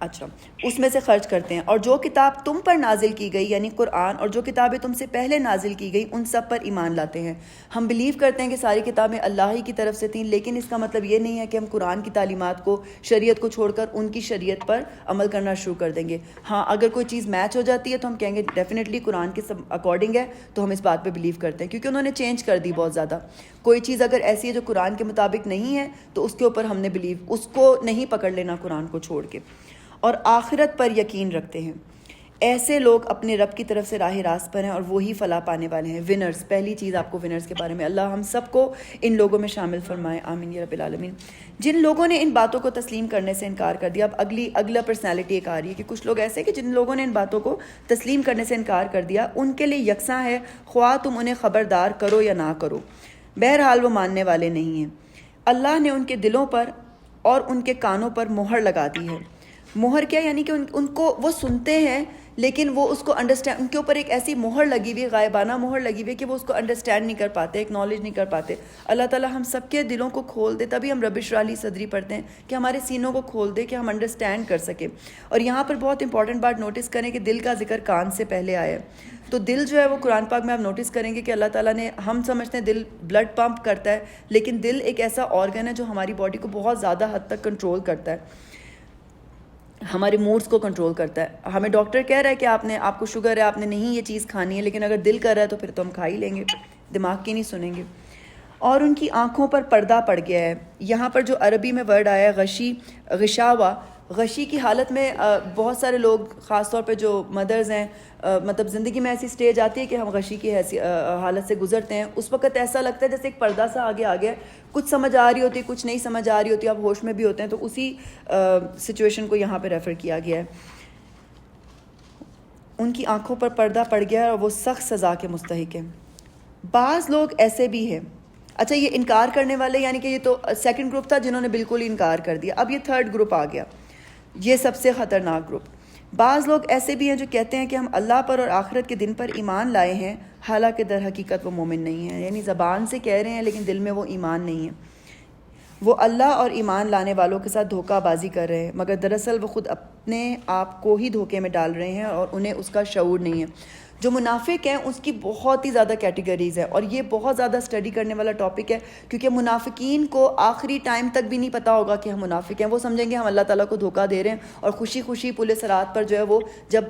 اچھا، اس میں سے خرچ کرتے ہیں. اور جو کتاب تم پر نازل کی گئی یعنی قرآن، اور جو کتابیں تم سے پہلے نازل کی گئی ان سب پر ایمان لاتے ہیں. ہم بلیو کرتے ہیں کہ ساری کتابیں اللہ ہی کی طرف سے تھیں، لیکن اس کا مطلب یہ نہیں ہے کہ ہم قرآن کی تعلیمات کو، شریعت کو چھوڑ کر ان کی شریعت پر عمل کرنا شروع کر دیں گے. ہاں، اگر کوئی چیز میچ ہو جاتی ہے تو ہم کہیں گے ڈیفینیٹلی قرآن کے اکارڈنگ ہے، تو ہم اس بات پہ بلیو کرتے ہیں، کیونکہ انہوں نے چینج کر دی بہت زیادہ. کوئی چیز اگر ایسی ہے جو قرآن کے مطابق نہیں ہے تو اس کے اوپر ہم نے بلیو، اس کو نہیں پکڑ لینا قرآن کو چھوڑ کے. اور آخرت پر یقین رکھتے ہیں. ایسے لوگ اپنے رب کی طرف سے راہ راست پر ہیں اور وہی فلاح پانے والے ہیں. ونرز، پہلی چیز آپ کو ونرز کے بارے میں، اللہ ہم سب کو ان لوگوں میں شامل فرمائے، آمین یا رب العالمین. جن لوگوں نے ان باتوں کو تسلیم کرنے سے انکار کر دیا. اب اگلا پرسنالٹی ایک آ رہی ہے کہ کچھ لوگ ایسے کہ جن لوگوں نے ان باتوں کو تسلیم کرنے سے انکار کر دیا، ان کے لیے یکساں ہے خواہ تم انہیں خبردار کرو یا نہ کرو، بہرحال وہ ماننے والے نہیں ہیں. اللہ نے ان کے دلوں پر اور ان کے کانوں پر مہر لگا دی ہے. مہر کیا؟ یعنی کہ ان کو وہ سنتے ہیں لیکن وہ اس کو انڈرسٹینڈ، ان کے اوپر ایک ایسی مہر لگی ہوئی، غائبانہ مہر لگی ہوئی کہ وہ اس کو انڈرسٹینڈ نہیں کر پاتے، ایکنالج نہیں کر پاتے. اللہ تعالیٰ ہم سب کے دلوں کو کھول دے، تبھی ہم رب اشرح لی صدری پڑھتے ہیں کہ ہمارے سینوں کو کھول دے کہ ہم انڈرسٹینڈ کر سکیں. اور یہاں پر بہت امپورٹنٹ بات نوٹس کریں کہ دل کا ذکر کان سے پہلے آیا ہے. تو دل جو ہے وہ قرآن پاک میں آپ نوٹس کریں گے کہ اللہ تعالیٰ نے، ہم سمجھتے ہیں دل بلڈ پمپ کرتا ہے، لیکن دل ایک ایسا آرگن ہے جو ہماری باڈی کو بہت زیادہ حد تک کنٹرول کرتا ہے، ہمارے موڈز کو کنٹرول کرتا ہے. ہمیں ڈاکٹر کہہ رہا ہے کہ آپ کو شوگر ہے، آپ نے نہیں یہ چیز کھانی ہے، لیکن اگر دل کر رہا ہے تو پھر تو ہم کھا ہی لیں گے، دماغ کی نہیں سنیں گے. اور ان کی آنکھوں پر پردہ پڑ گیا ہے. یہاں پر جو عربی میں ورڈ آیا ہے غشی، غشاوہ، غشی کی حالت میں بہت سارے لوگ، خاص طور پہ جو مدرز ہیں، مطلب زندگی میں ایسی سٹیج آتی ہے کہ ہم غشی کی حالت سے گزرتے ہیں. اس وقت ایسا لگتا ہے جیسے ایک پردہ سا آگے آ گیا، کچھ سمجھ آ رہی ہوتی ہے، کچھ نہیں سمجھ آ رہی ہوتی، آپ ہوش میں بھی ہوتے ہیں. تو اسی سچویشن کو یہاں پہ ریفر کیا گیا ہے. ان کی آنکھوں پر پردہ پڑ گیا ہے اور وہ سخت سزا کے مستحق ہیں. بعض لوگ ایسے بھی ہیں. اچھا، یہ انکار کرنے والے، یعنی کہ یہ تو سیکنڈ گروپ تھا جنہوں نے بالکل انکار کر دیا. اب یہ تھرڈ گروپ آ گیا، یہ سب سے خطرناک گروپ. بعض لوگ ایسے بھی ہیں جو کہتے ہیں کہ ہم اللہ پر اور آخرت کے دن پر ایمان لائے ہیں، حالانکہ در حقیقت وہ مومن نہیں ہیں. یعنی زبان سے کہہ رہے ہیں لیکن دل میں وہ ایمان نہیں ہے. وہ اللہ اور ایمان لانے والوں کے ساتھ دھوکہ بازی کر رہے ہیں، مگر دراصل وہ خود اپنے آپ کو ہی دھوکے میں ڈال رہے ہیں اور انہیں اس کا شعور نہیں ہے. جو منافق ہیں اس کی بہت ہی زیادہ کیٹیگریز ہیں، اور یہ بہت زیادہ اسٹڈی کرنے والا ٹاپک ہے، کیونکہ منافقین کو آخری ٹائم تک بھی نہیں پتہ ہوگا کہ ہم منافق ہیں. وہ سمجھیں گے ہم اللہ تعالیٰ کو دھوکہ دے رہے ہیں، اور خوشی خوشی پل صراط پر جو ہے وہ جب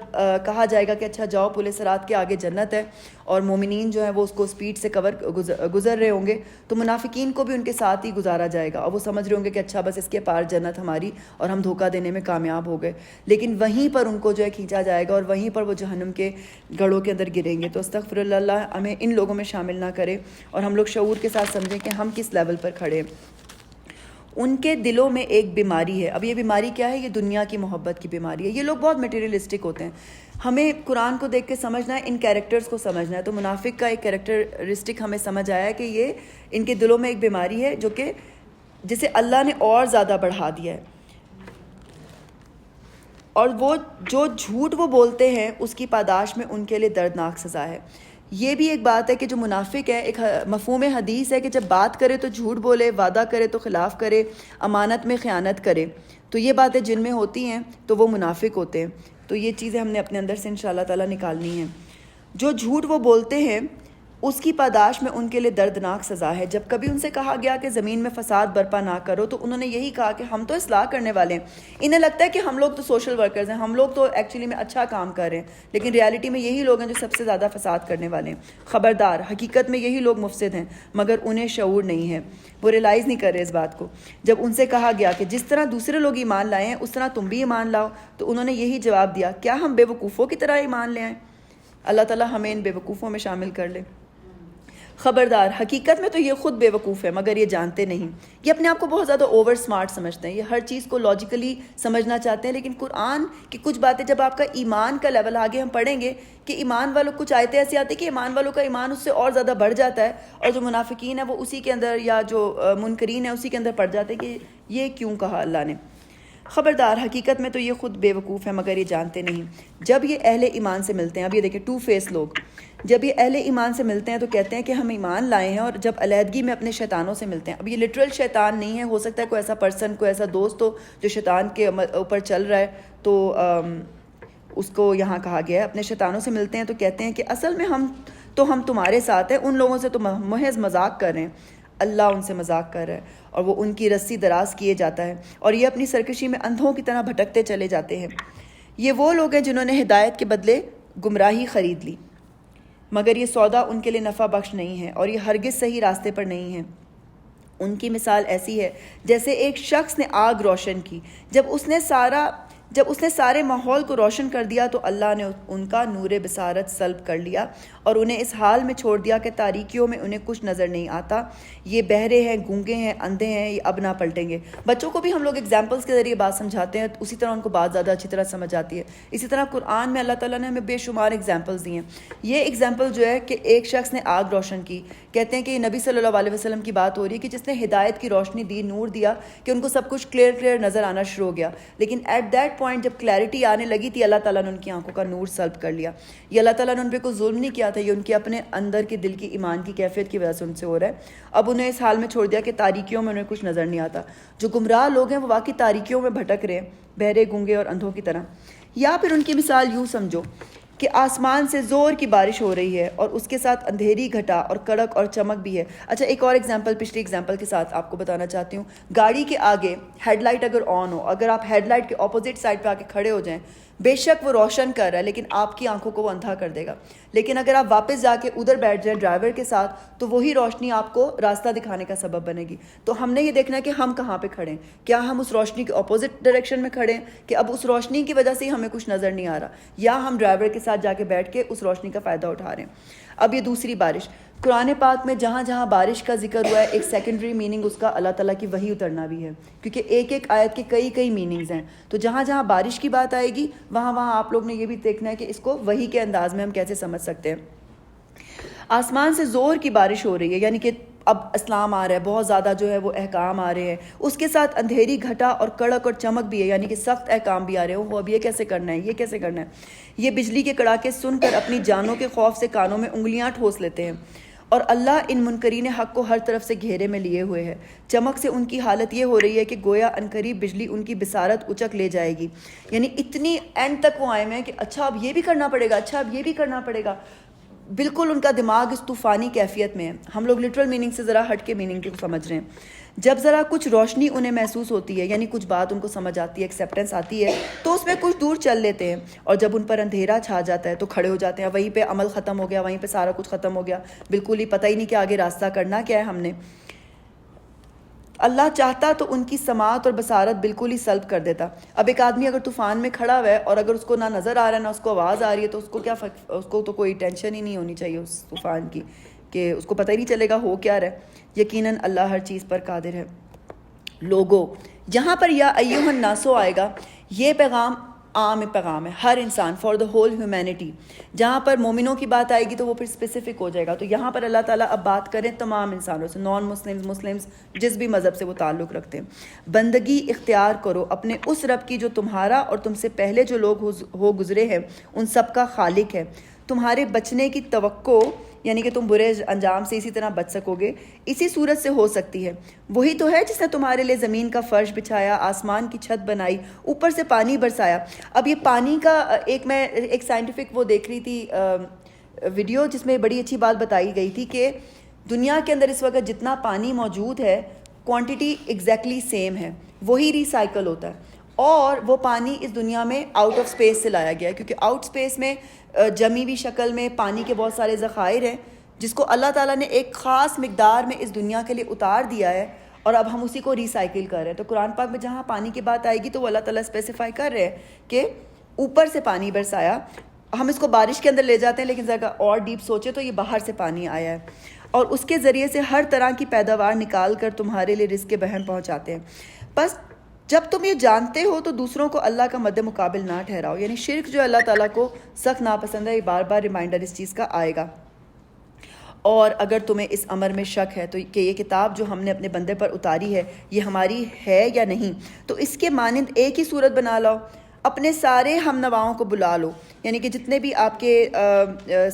کہا جائے گا کہ اچھا جاؤ پل صراط کے آگے جنت ہے، اور مومنین جو ہیں وہ اس کو سپیڈ سے گزر رہے ہوں گے، تو منافقین کو بھی ان کے ساتھ ہی گزارا جائے گا، اور وہ سمجھ رہے ہوں گے کہ اچھا بس اس کے پار جنت ہماری، اور ہم دھوکہ دینے میں کامیاب ہو گئے. لیکن وہیں پر ان کو جو ہے کھینچا جائے گا، اور وہیں پر وہ جہنم کے گڑھوں کے اندر گریں گے. تو استغفر اللہ ہمیں ان لوگوں میں شامل نہ کرے، اور ہم لوگ شعور کے ساتھ سمجھیں کہ ہم کس لیول پر کھڑے ہیں. ان کے دلوں میں ایک بیماری ہے. اب یہ بیماری کیا ہے؟ یہ دنیا کی محبت کی بیماری ہے. یہ لوگ بہت میٹیریلسٹک ہوتے ہیں. ہمیں قرآن کو دیکھ کے سمجھنا ہے، ان کیریکٹرز کو سمجھنا ہے. تو منافق کا ایک کیریکٹرسٹک ہمیں سمجھ آیا ہے کہ یہ ان کے دلوں میں ایک بیماری ہے جو کہ جسے اللہ نے اور زیادہ بڑھا دیا ہے، اور وہ جو جھوٹ وہ بولتے ہیں اس کی پاداش میں ان کے لیے دردناک سزا ہے. یہ بھی ایک بات ہے کہ جو منافق ہے، ایک مفہوم حدیث ہے کہ جب بات کرے تو جھوٹ بولے، وعدہ کرے تو خلاف کرے، امانت میں خیانت کرے. تو یہ باتیں جن میں ہوتی ہیں تو وہ منافق ہوتے ہیں. تو یہ چیزیں ہم نے اپنے اندر سے انشاءاللہ تعالیٰ نکالنی ہیں. جو جھوٹ وہ بولتے ہیں اس کی پاداش میں ان کے لیے دردناک سزا ہے. جب کبھی ان سے کہا گیا کہ زمین میں فساد برپا نہ کرو تو انہوں نے یہی کہا کہ ہم تو اصلاح کرنے والے ہیں. انہیں لگتا ہے کہ ہم لوگ تو سوشل ورکرز ہیں، ہم لوگ تو ایکچولی میں اچھا کام کر رہے ہیں، لیکن ریالٹی میں یہی لوگ ہیں جو سب سے زیادہ فساد کرنے والے ہیں. خبردار، حقیقت میں یہی لوگ مفسد ہیں، مگر انہیں شعور نہیں ہے، وہ ریلائز نہیں کر رہے اس بات کو. جب ان سے کہا گیا کہ جس طرح دوسرے لوگ ایمان لائے ہیں اس طرح تم بھی ایمان لاؤ، تو انہوں نے یہی جواب دیا، کیا ہم بے وقوفوں کی طرح ایمان لے آئیں؟ اللہ تعالیٰ ہمیں ان بے وقوفوں میں شامل کر لے. خبردار حقیقت میں تو یہ خود بے وقوف ہے مگر یہ جانتے نہیں. یہ اپنے آپ کو بہت زیادہ اوور سمارٹ سمجھتے ہیں, یہ ہر چیز کو لاجیکلی سمجھنا چاہتے ہیں, لیکن قرآن کی کچھ باتیں جب آپ کا ایمان کا لیول آگے ہم پڑھیں گے کہ ایمان والوں کچھ آیتیں ایسی آتی ہیں کہ ایمان والوں کا ایمان اس سے اور زیادہ بڑھ جاتا ہے, اور جو منافقین ہیں وہ اسی کے اندر, یا جو منکرین ہیں اسی کے اندر پڑ جاتے ہیں کہ یہ کیوں کہا اللہ نے. خبردار حقیقت میں تو یہ خود بے وقوف ہے مگر یہ جانتے نہیں. جب یہ اہل ایمان سے ملتے ہیں, اب یہ دیکھیں ٹو فیس لوگ, جب یہ اہل ایمان سے ملتے ہیں تو کہتے ہیں کہ ہم ایمان لائے ہیں, اور جب علیحدگی میں اپنے شیطانوں سے ملتے ہیں. اب یہ لٹرل شیطان نہیں ہے, ہو سکتا ہے کوئی ایسا پرسن, کوئی ایسا دوست ہو جو شیطان کے اوپر چل رہا ہے, تو اس کو یہاں کہا گیا ہے اپنے شیطانوں سے ملتے ہیں تو کہتے ہیں کہ اصل میں ہم تمہارے ساتھ ہیں, ان لوگوں سے تو محض مذاق کر رہے ہیں. اللہ ان سے مذاق کر رہا ہے اور وہ ان کی رسی دراز کیے جاتا ہے, اور یہ اپنی سرکشی میں اندھوں کی طرح بھٹکتے چلے جاتے ہیں. یہ وہ لوگ ہیں جنہوں نے ہدایت کے بدلے گمراہی خرید لی, مگر یہ سودا ان کے لیے نفع بخش نہیں ہے, اور یہ ہرگز صحیح راستے پر نہیں ہے. ان کی مثال ایسی ہے جیسے ایک شخص نے آگ روشن کی, جب اس نے سارے ماحول کو روشن کر دیا تو اللہ نے ان کا نور بصارت سلب کر لیا, اور انہیں اس حال میں چھوڑ دیا کہ تاریکیوں میں انہیں کچھ نظر نہیں آتا. یہ بہرے ہیں, گونگے ہیں, اندھے ہیں, یہ اب نہ پلٹیں گے. بچوں کو بھی ہم لوگ ایگزامپلس کے ذریعے بات سمجھاتے ہیں, اسی طرح ان کو بات زیادہ اچھی طرح سمجھ آتی ہے. اسی طرح قرآن میں اللہ تعالیٰ نے ہمیں بے شمار ایگزامپلس دی ہیں. یہ ایگزامپل جو ہے کہ ایک شخص نے آگ روشن کی, کہتے ہیں کہ یہ نبی صلی اللہ علیہ وسلم کی بات ہو رہی ہے کہ جس نے ہدایت کی روشنی دی, نور دیا, کہ ان کو سب کچھ کلیئر نظر آنا شروع ہو گیا. لیکن ایٹ دیٹ پوائنٹ جب کلیئرٹی آنے لگی تھی, اللہ تعالیٰ نے ان کی آنکھوں کا نور سلب کر لیا. یہ اللہ تعالیٰ نے ان پہ کوئی ظلم نہیں کیا تھا, یہ ان کے اپنے اندر کے دل کی ایمان کی کیفیت کی وجہ سے ان سے ہو رہا ہے. اب انہیں اس حال میں چھوڑ دیا کہ تاریکیوں میں انہیں کچھ نظر نہیں آتا. جو گمراہ لوگ ہیں وہ واقعی تاریکیوں میں بھٹک رہے ہیں, بہرے, گونگے اور اندھوں کی طرح. یا پھر ان کی مثال یوں سمجھو کہ آسمان سے زور کی بارش ہو رہی ہے اور اس کے ساتھ اندھیری گھٹا اور کڑک اور چمک بھی ہے. اچھا, ایک اور ایگزامپل پچھلی ایگزامپل کے ساتھ آپ کو بتانا چاہتی ہوں. گاڑی کے آگے ہیڈ لائٹ اگر آن ہو, اگر آپ ہیڈ لائٹ کے اپوزٹ سائڈ پہ آ کے کھڑے ہو جائیں, بے شک وہ روشن کر رہا ہے لیکن آپ کی آنکھوں کو وہ اندھا کر دے گا. لیکن اگر آپ واپس جا کے ادھر بیٹھ جائیں ڈرائیور کے ساتھ, تو وہی روشنی آپ کو راستہ دکھانے کا سبب بنے گی. تو ہم نے یہ دیکھنا ہے کہ ہم کہاں پہ کھڑے ہیں. کیا ہم اس روشنی کے اپوزٹ ڈائریکشن میں کھڑے ہیں کہ اب اس روشنی کی وجہ سے ہی ہمیں کچھ نظر نہیں آ رہا, یا ہم ڈرائیور کے ساتھ جا کے بیٹھ کے اس روشنی کا فائدہ اٹھا رہے ہیں. اب یہ دوسری بارش, قرآن پاک میں جہاں جہاں بارش کا ذکر ہوا ہے, ایک سیکنڈری میننگ اس کا اللہ تعالیٰ کی وحی اترنا بھی ہے, کیونکہ ایک ایک آیت کے کئی میننگز ہیں. تو جہاں جہاں بارش کی بات آئے گی وہاں آپ لوگ نے یہ بھی دیکھنا ہے کہ اس کو وحی کے انداز میں ہم کیسے سمجھ سکتے ہیں. آسمان سے زور کی بارش ہو رہی ہے, یعنی کہ اب اسلام آ رہا ہے, بہت زیادہ جو ہے وہ احکام آ رہے ہیں, اس کے ساتھ اندھیری گھٹا اور کڑک اور چمک بھی ہے, یعنی کہ سخت احکام بھی آ رہے ہیں. وہ اب یہ کیسے کرنا ہے, یہ کیسے کرنا ہے. یہ بجلی کے کڑاکے سن کر اپنی جانوں کے خوف سے کانوں میں انگلیاں ٹھوس لیتے ہیں, اور اللہ ان منکرین حق کو ہر طرف سے گھیرے میں لیے ہوئے ہے. چمک سے ان کی حالت یہ ہو رہی ہے کہ گویا عنقریب بجلی ان کی بصارت اچک لے جائے گی. یعنی اتنی اینڈ تک وہ آئے ہیں کہ اچھا اب یہ بھی کرنا پڑے گا, اچھا اب یہ بھی کرنا پڑے گا. بالکل ان کا دماغ اس طوفانی کیفیت میں ہے. ہم لوگ لٹرل میننگ سے ذرا ہٹ کے میننگ کو سمجھ رہے ہیں. جب ذرا کچھ روشنی انہیں محسوس ہوتی ہے, یعنی کچھ بات ان کو سمجھ آتی ہے, ایکسیپٹنس آتی ہے, تو اس میں کچھ دور چل لیتے ہیں, اور جب ان پر اندھیرا چھا جاتا ہے تو کھڑے ہو جاتے ہیں. وہیں پہ عمل ختم ہو گیا, وہیں پہ سارا کچھ ختم ہو گیا, بالکل ہی پتہ ہی نہیں کہ آگے راستہ کرنا کیا ہے ہم نے. اللہ چاہتا تو ان کی سماعت اور بصارت بالکل ہی سلب کر دیتا. اب ایک آدمی اگر طوفان میں کھڑا ہوا ہے اور اگر اس کو نہ نظر آ رہا ہے نہ اس کو آواز آ رہی ہے, تو اس کو تو کوئی ٹینشن ہی نہیں ہونی چاہیے اس طوفان کی, کہ اس کو پتہ ہی نہیں چلے گا ہو کیا رہا ہے. یقیناً اللہ ہر چیز پر قادر ہے. لوگوں, جہاں پر یا ایھا الناسو آئے گا, یہ پیغام عام پیغام ہے, ہر انسان, فار دا ہول ہیومینٹی. جہاں پر مومنوں کی بات آئے گی تو وہ پھر اسپیسیفک ہو جائے گا. تو یہاں پر اللہ تعالیٰ اب بات کریں تمام انسانوں سے, نان مسلمز, مسلمز, جس بھی مذہب سے وہ تعلق رکھتے ہیں. بندگی اختیار کرو اپنے اس رب کی جو تمہارا اور تم سے پہلے جو لوگ ہو گزرے ہیں ان سب کا خالق ہے. تمہارے بچنے کی توقع, یعنی کہ تم برے انجام سے اسی طرح بچ سکو گے, اسی صورت سے ہو سکتی ہے. وہی تو ہے جس نے تمہارے لیے زمین کا فرش بچھایا, آسمان کی چھت بنائی, اوپر سے پانی برسایا. اب یہ پانی کا میں ایک سائنٹیفک وہ دیکھ رہی تھی ویڈیو, جس میں بڑی اچھی بات بتائی گئی تھی کہ دنیا کے اندر اس وقت جتنا پانی موجود ہے, کوانٹٹی ایگزیکٹلی سیم ہے, وہی ریسائیکل ہوتا ہے. اور وہ پانی اس دنیا میں آؤٹ آف سپیس سے لایا گیا ہے, کیونکہ آؤٹ سپیس میں جمی ہوئی شکل میں پانی کے بہت سارے ذخائر ہیں, جس کو اللہ تعالیٰ نے ایک خاص مقدار میں اس دنیا کے لیے اتار دیا ہے, اور اب ہم اسی کو ریسائیکل کر رہے ہیں. تو قرآن پاک میں جہاں پانی کی بات آئے گی تو وہ اللہ تعالیٰ اسپیسیفائی کر رہے ہیں کہ اوپر سے پانی برسایا, ہم اس کو بارش کے اندر لے جاتے ہیں، لیکن ذرا اور ڈیپ سوچے تو یہ باہر سے پانی آیا ہے، اور اس کے ذریعے سے ہر طرح کی پیداوار نکال کر تمہارے لیے رزق بہم پہنچاتے ہیں۔ بس جب تم یہ جانتے ہو تو دوسروں کو اللہ کا مد مقابل نہ ٹھہراؤ، یعنی شرک جو اللہ تعالیٰ کو سخت ناپسند ہے، یہ بار بار ریمائنڈر اس چیز کا آئے گا۔ اور اگر تمہیں اس امر میں شک ہے تو کہ یہ کتاب جو ہم نے اپنے بندے پر اتاری ہے یہ ہماری ہے یا نہیں، تو اس کے مانند ایک ہی صورت بنا لاؤ، اپنے سارے ہم نواؤں کو بلا لو، یعنی کہ جتنے بھی آپ کے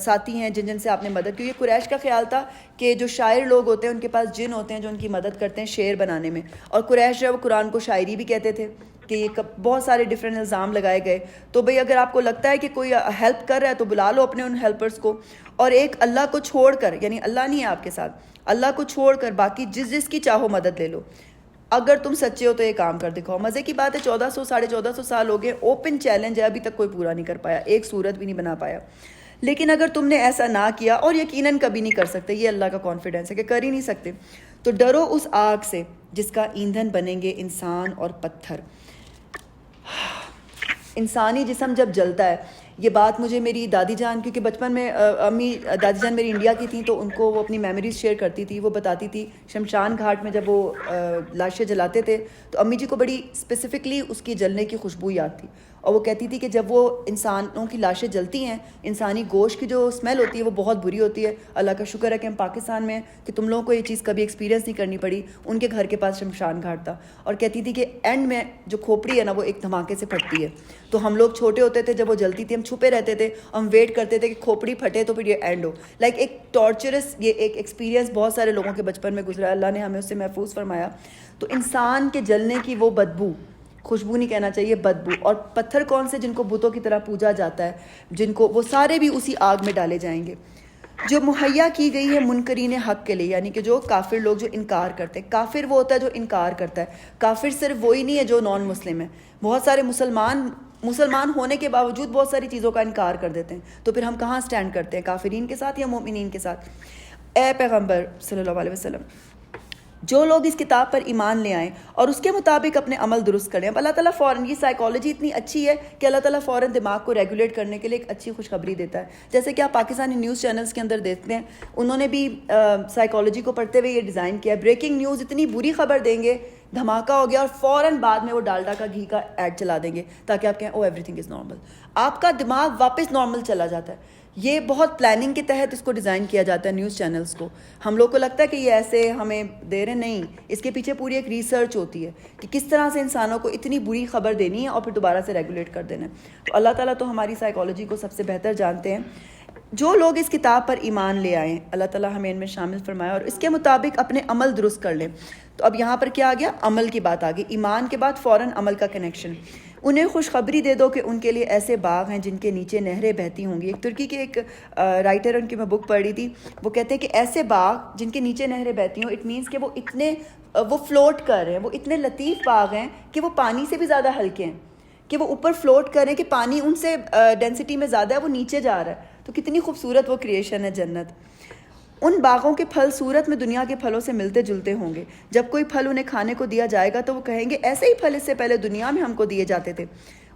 ساتھی ہیں جن سے آپ نے مدد کی۔ یہ قریش کا خیال تھا کہ جو شاعر لوگ ہوتے ہیں ان کے پاس جن ہوتے ہیں جو ان کی مدد کرتے ہیں شعر بنانے میں، اور قریش جو ہے وہ قرآن کو شاعری بھی کہتے تھے، کہ یہ بہت سارے ڈیفرنٹ الزام لگائے گئے۔ تو بھئی اگر آپ کو لگتا ہے کہ کوئی ہیلپ کر رہا ہے تو بلا لو اپنے ان ہیلپرز کو، اور ایک اللہ کو چھوڑ کر، یعنی اللہ نہیں ہے آپ کے ساتھ، اللہ کو چھوڑ کر باقی جس کی چاہو مدد لے لو۔ اگر تم سچے ہو تو یہ کام کر دکھاؤ۔ مزے کی بات ہے 1400 1450 سال ہو گئے، اوپن چیلنج ہے، ابھی تک کوئی پورا نہیں کر پایا، ایک صورت بھی نہیں بنا پایا۔ لیکن اگر تم نے ایسا نہ کیا، اور یقیناً کبھی نہیں کر سکتے، یہ اللہ کا کانفیڈنس ہے کہ کر ہی نہیں سکتے، تو ڈرو اس آگ سے جس کا ایندھن بنیں گے انسان اور پتھر۔ انسانی جسم جب جلتا ہے، یہ بات مجھے میری دادی جان، کیونکہ بچپن میں دادی جان میری انڈیا کی تھیں تو ان کو وہ اپنی میموریز شیئر کرتی تھی، وہ بتاتی تھی شمشان گھاٹ میں جب وہ لاشیں جلاتے تھے تو امی جی کو بڑی اسپیسیفکلی اس کی جلنے کی خوشبو یاد تھی، اور وہ کہتی تھی کہ جب وہ انسانوں کی لاشیں جلتی ہیں، انسانی گوشت کی جو اسمیل ہوتی ہے وہ بہت بری ہوتی ہے۔ اللہ کا شکر ہے کہ ہم پاکستان میں ہیں کہ تم لوگوں کو یہ چیز کبھی ایکسپیرینس نہیں کرنی پڑی۔ ان کے گھر کے پاس شمشان گھاٹ تھا، اور کہتی تھی کہ اینڈ میں جو کھوپڑی ہے نا وہ ایک دھماکے سے پھٹتی ہے، تو ہم لوگ چھوٹے ہوتے تھے جب وہ جلتی تھی ہم چھپے رہتے تھے، ہم ویٹ کرتے تھے کہ کھوپڑی پھٹے تو پھر یہ اینڈ ہو، لائک ایک ٹارچرس، یہ ایک ایکسپیرینس بہت سارے لوگوں کے بچپن میں گزرا ہے، اللہ نے ہمیں اس سے محفوظ فرمایا۔ تو انسان کے جلنے کی وہ بدبو، خوشبو نہیں کہنا چاہیے، بدبو، اور پتھر کون سے؟ جن کو بتوں کی طرح پوجا جاتا ہے، جن کو وہ سارے بھی اسی آگ میں ڈالے جائیں گے، جو مہیا کی گئی ہے منکرین حق کے لیے، یعنی کہ جو کافر لوگ جو انکار کرتے ہیں۔ کافر وہ ہوتا ہے جو انکار کرتا ہے، کافر صرف وہی نہیں ہے جو نان مسلم ہے، بہت سارے مسلمان ہونے کے باوجود بہت ساری چیزوں کا انکار کر دیتے ہیں، تو پھر ہم کہاں سٹینڈ کرتے ہیں، کافرین کے ساتھ یا مومنین کے ساتھ؟ اے پیغمبر صلی اللہ علیہ وسلم، جو لوگ اس کتاب پر ایمان لے آئیں اور اس کے مطابق اپنے عمل درست کریں۔ اب اللہ تعالیٰ فوراً، یہ سائیکالوجی اتنی اچھی ہے کہ اللہ تعالیٰ فوراً دماغ کو ریگولیٹ کرنے کے لیے ایک اچھی خوشخبری دیتا ہے، جیسے کہ آپ پاکستانی نیوز چینلز کے اندر دیکھتے ہیں، انہوں نے بھی سائیکالوجی کو پڑھتے ہوئے یہ ڈیزائن کیا ہے، بریکنگ نیوز اتنی بری خبر دیں گے، دھماکہ ہو گیا، اور فوراً بعد میں وہ ڈالڈا کا گھی کا ایڈ چلا دیں گے تاکہ آپ کہیں او ایوری تھنگ از نارمل، آپ کا دماغ واپس نارمل چلا جاتا ہے۔ یہ بہت پلاننگ کے تحت اس کو ڈیزائن کیا جاتا ہے نیوز چینلز کو۔ ہم لوگ کو لگتا ہے کہ یہ ایسے ہمیں دے رہے، نہیں، اس کے پیچھے پوری ایک ریسرچ ہوتی ہے کہ کس طرح سے انسانوں کو اتنی بری خبر دینی ہے اور پھر دوبارہ سے ریگولیٹ کر دینا ہے۔ تو اللہ تعالیٰ تو ہماری سائیکالوجی کو سب سے بہتر جانتے ہیں۔ جو لوگ اس کتاب پر ایمان لے آئیں، اللہ تعالیٰ ہمیں ان میں شامل فرمائے، اور اس کے مطابق اپنے عمل درست کر لیں۔ تو اب یہاں پر کیا آ گیا؟ عمل کی بات آ گئی، ایمان کے بعد فوراً عمل کا کنیکشن۔ انہیں خوشخبری دے دو کہ ان کے لیے ایسے باغ ہیں جن کے نیچے نہریں بہتی ہوں گی۔ ایک ترکی کے ایک رائٹر، ان کی میں بک پڑھ رہی تھی، وہ کہتے ہیں کہ ایسے باغ جن کے نیچے نہریں بہتی ہوں، اٹ مینس کہ وہ فلوٹ کر رہے ہیں، وہ اتنے لطیف باغ ہیں کہ وہ پانی سے بھی زیادہ ہلکے ہیں، کہ وہ اوپر فلوٹ کر رہے ہیں، کہ پانی ان سے ڈینسٹی میں زیادہ ہے، وہ نیچے جا رہا ہے۔ تو کتنی خوبصورت وہ کریشن ہے جنت۔ ان باغوں کے پھل صورت میں دنیا کے پھلوں سے ملتے جلتے ہوں گے، جب کوئی پھل انہیں کھانے کو دیا جائے گا تو وہ کہیں گے ایسے ہی پھل اس سے پہلے دنیا میں ہم کو دیے جاتے تھے۔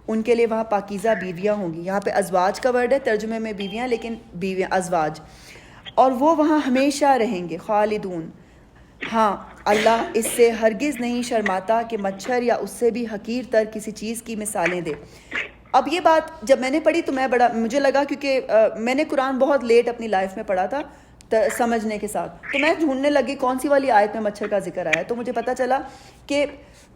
ان کے لیے وہاں پاکیزہ بیویاں ہوں گی، یہاں پہ ازواج کا ورڈ ہے، ترجمے میں بیویاں، لیکن بیویاں ازواج، اور وہ وہاں ہمیشہ رہیں گے، خالدون۔ ہاں، اللہ اس سے ہرگز نہیں شرماتا کہ مچھر یا اس سے بھی حقیر تر کسی چیز کی مثالیں دے۔ اب یہ بات جب میں نے پڑھی تو مجھے لگا، کیونکہ میں نے قرآن بہت لیٹ اپنی لائف میں پڑھا تھا سمجھنے کے ساتھ، تو میں ڈھونڈنے لگی کون سی والی آیت میں مچھر کا ذکر آیا، تو مجھے پتہ چلا کہ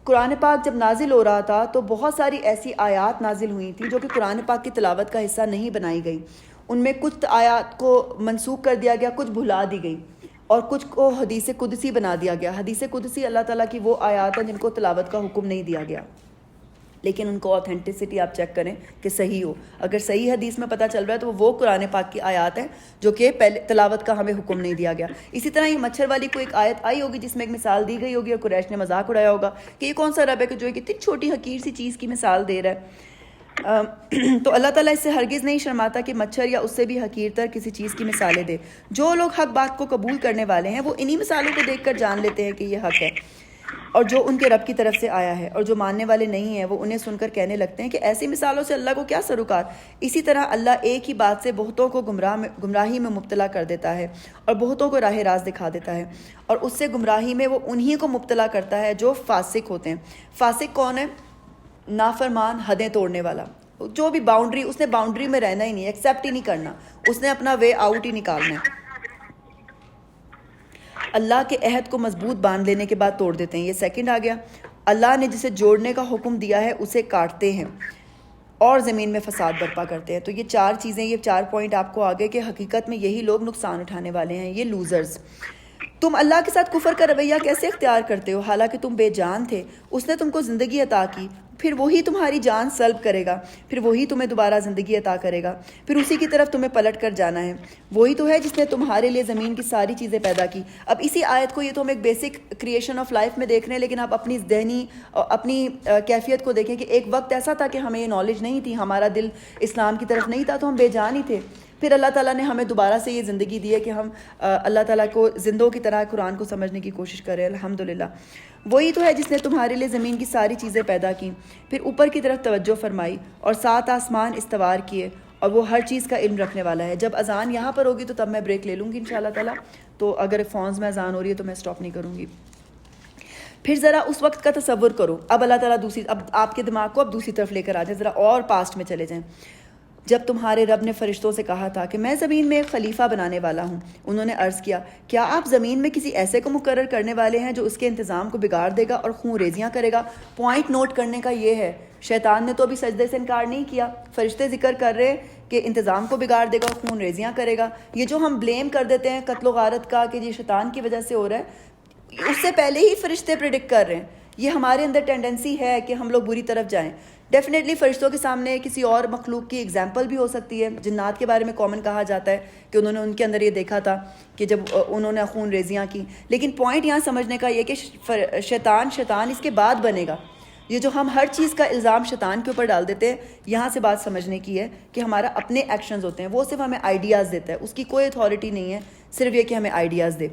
قرآن پاک جب نازل ہو رہا تھا تو بہت ساری ایسی آیات نازل ہوئی تھیں جو کہ قرآن پاک کی تلاوت کا حصہ نہیں بنائی گئی، ان میں کچھ آیات کو منسوخ کر دیا گیا، کچھ بھلا دی گئی، اور کچھ کو حدیث قدسی بنا دیا گیا۔ حدیث قدسی اللہ تعالیٰ کی وہ آیات ہیں جن کو تلاوت کا حکم نہیں دیا گیا، لیکن ان کو آتھینٹسٹی آپ چیک کریں کہ صحیح ہو، اگر صحیح حدیث میں پتہ چل رہا ہے تو وہ قرآن پاک کی آیات ہیں جو کہ پہلے تلاوت کا ہمیں حکم نہیں دیا گیا۔ اسی طرح یہ مچھر والی کوئی ایک آیت آئی ہوگی جس میں ایک مثال دی گئی ہوگی، اور قریش نے مذاق اڑایا ہوگا کہ یہ کون سا رب ہے کہ جو ایک اتنی چھوٹی حقیر سی چیز کی مثال دے رہا ہے۔ تو اللہ تعالیٰ اس سے ہرگز نہیں شرماتا کہ مچھر یا اس سے بھی حقیر تر کسی چیز کی مثالیں دے۔ جو لوگ حق بات کو قبول کرنے والے ہیں وہ انہی مثالوں کو دیکھ کر جان لیتے ہیں کہ یہ حق ہے۔ اور جو ان کے رب کی طرف سے آیا ہے، اور جو ماننے والے نہیں ہیں وہ انہیں سن کر کہنے لگتے ہیں کہ ایسی مثالوں سے اللہ کو کیا سروکار۔ اسی طرح اللہ ایک ہی بات سے بہتوں کو گمراہی میں مبتلا کر دیتا ہے اور بہتوں کو راہ راست دکھا دیتا ہے، اور اس سے گمراہی میں وہ انہی کو مبتلا کرتا ہے جو فاسق ہوتے ہیں۔ فاسق کون ہے؟ نافرمان، حدیں توڑنے والا، جو بھی باؤنڈری، اس نے باؤنڈری میں رہنا ہی نہیں، ایکسیپٹ ہی نہیں کرنا، اس نے اپنا وے آؤٹ ہی نکالنا ہے۔ اللہ کے عہد کو مضبوط باندھ لینے کے بعد توڑ دیتے ہیں، یہ سیکنڈ آ گیا۔ اللہ نے جسے جوڑنے کا حکم دیا ہے اسے کاٹتے ہیں اور زمین میں فساد برپا کرتے ہیں۔ تو یہ چار چیزیں، یہ 4 پوائنٹ آپ کو آگے کہ حقیقت میں یہی لوگ نقصان اٹھانے والے ہیں، یہ لوزرز۔ تم اللہ کے ساتھ کفر کا رویہ کیسے اختیار کرتے ہو حالانکہ تم بے جان تھے؟ اس نے تم کو زندگی عطا کی، پھر وہی تمہاری جان سلب کرے گا، پھر وہی تمہیں دوبارہ زندگی عطا کرے گا، پھر اسی کی طرف تمہیں پلٹ کر جانا ہے۔ وہی تو ہے جس نے تمہارے لیے زمین کی ساری چیزیں پیدا کی۔ اب اسی آیت کو، یہ تو ہم ایک بیسک کریشن آف لائف میں دیکھ رہے ہیں، لیکن آپ اپنی ذہنی اپنی کیفیت کو دیکھیں کہ ایک وقت ایسا تھا کہ ہمیں یہ نالج نہیں تھی، ہمارا دل اسلام کی طرف نہیں تھا، تو ہم بے جان ہی تھے۔ پھر اللہ تعالیٰ نے ہمیں دوبارہ سے یہ زندگی دی ہے کہ ہم اللہ تعالیٰ کو زندوں کی طرح قرآن کو سمجھنے کی کوشش کریں، الحمدللہ۔ وہی تو ہے جس نے تمہارے لیے زمین کی ساری چیزیں پیدا کی، پھر اوپر کی طرف توجہ فرمائی اور 7 آسمان استوار کیے، اور وہ ہر چیز کا علم رکھنے والا ہے۔ جب اذان یہاں پر ہوگی تو تب میں بریک لے لوں گی انشاءاللہ تعالیٰ، تو اگر فونز میں اذان ہو رہی ہے تو میں سٹاپ نہیں کروں گی۔ پھر ذرا اس وقت کا تصور کرو، اب اللہ تعالیٰ اب آپ کے دماغ کو اب دوسری طرف لے کر آ جائیں، ذرا اور پاسٹ میں چلے جائیں۔ جب تمہارے رب نے فرشتوں سے کہا تھا کہ میں زمین میں ایک خلیفہ بنانے والا ہوں، انہوں نے عرض کیا کیا آپ زمین میں کسی ایسے کو مقرر کرنے والے ہیں جو اس کے انتظام کو بگاڑ دے گا اور خون ریزیاں کرے گا؟ پوائنٹ نوٹ کرنے کا یہ ہے، شیطان نے تو ابھی سجدے سے انکار نہیں کیا، فرشتے ذکر کر رہے کہ انتظام کو بگاڑ دے گا، خون ریزیاں کرے گا۔ یہ جو ہم بلیم کر دیتے ہیں قتل و غارت کا کہ یہ شیطان کی وجہ سے ہو رہا ہے، اس سے پہلے ہی فرشتے پریڈکٹ کر رہے ہیں۔ یہ ہمارے اندر ٹینڈنسی ہے کہ ہم لوگ بری طرف جائیں۔ ڈیفینیٹلی فرشتوں کے سامنے کسی اور مخلوق کی ایگزامپل بھی ہو سکتی ہے۔ جنات کے بارے میں کامن کہا جاتا ہے کہ انہوں نے ان کے اندر یہ دیکھا تھا کہ جب انہوں نے خون ریزیاں کی، لیکن پوائنٹ یہاں سمجھنے کا یہ کہ شیطان اس کے بعد بنے گا۔ یہ جو ہم ہر چیز کا الزام شیطان کے اوپر ڈال دیتے ہیں، یہاں سے بات سمجھنے کی ہے کہ ہمارا اپنے ایکشنز ہوتے ہیں، وہ صرف ہمیں آئیڈیاز دیتا ہے، اس کی کوئی اتھارٹی نہیں ہے، صرف یہ کہ ہمیں آئیڈیاز دے۔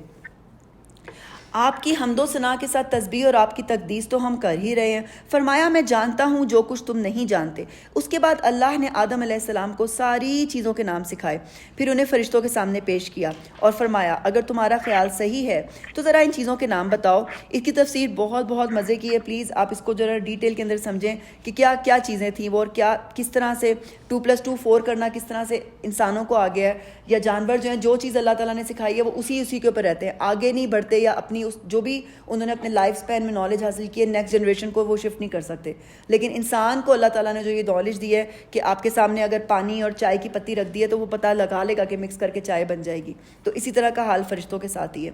آپ کی حمد و ثنا کے ساتھ تسبیح اور آپ کی تقدیس تو ہم کر ہی رہے ہیں۔ فرمایا میں جانتا ہوں جو کچھ تم نہیں جانتے۔ اس کے بعد اللہ نے آدم علیہ السلام کو ساری چیزوں کے نام سکھائے، پھر انہیں فرشتوں کے سامنے پیش کیا اور فرمایا اگر تمہارا خیال صحیح ہے تو ذرا ان چیزوں کے نام بتاؤ۔ اس کی تفسیر بہت بہت مزے کی ہے، پلیز آپ اس کو ذرا ڈیٹیل کے اندر سمجھیں کہ کیا کیا چیزیں تھیں وہ، اور کیا کس طرح سے 2+2 4 کرنا کس طرح سے انسانوں کو آ گیا ہے، یا جانور جو ہیں جو چیز اللہ تعالیٰ نے سکھائی ہے وہ اسی کے اوپر رہتے ہیں، آگے نہیں بڑھتے، یا اپنی جو بھی انہوں نے اپنے لائف سپین میں نالج حاصل کی ہے نیکسٹ جنریشن کو وہ شفٹ نہیں کر سکتے۔ لیکن انسان کو اللہ تعالیٰ نے جو یہ نالج دی ہے کہ آپ کے سامنے اگر پانی اور چائے کی پتی رکھ دی ہے تو وہ پتہ لگا لے گا کہ مکس کر کے چائے بن جائے گی، تو اسی طرح کا حال فرشتوں کے ساتھ ہی ہے،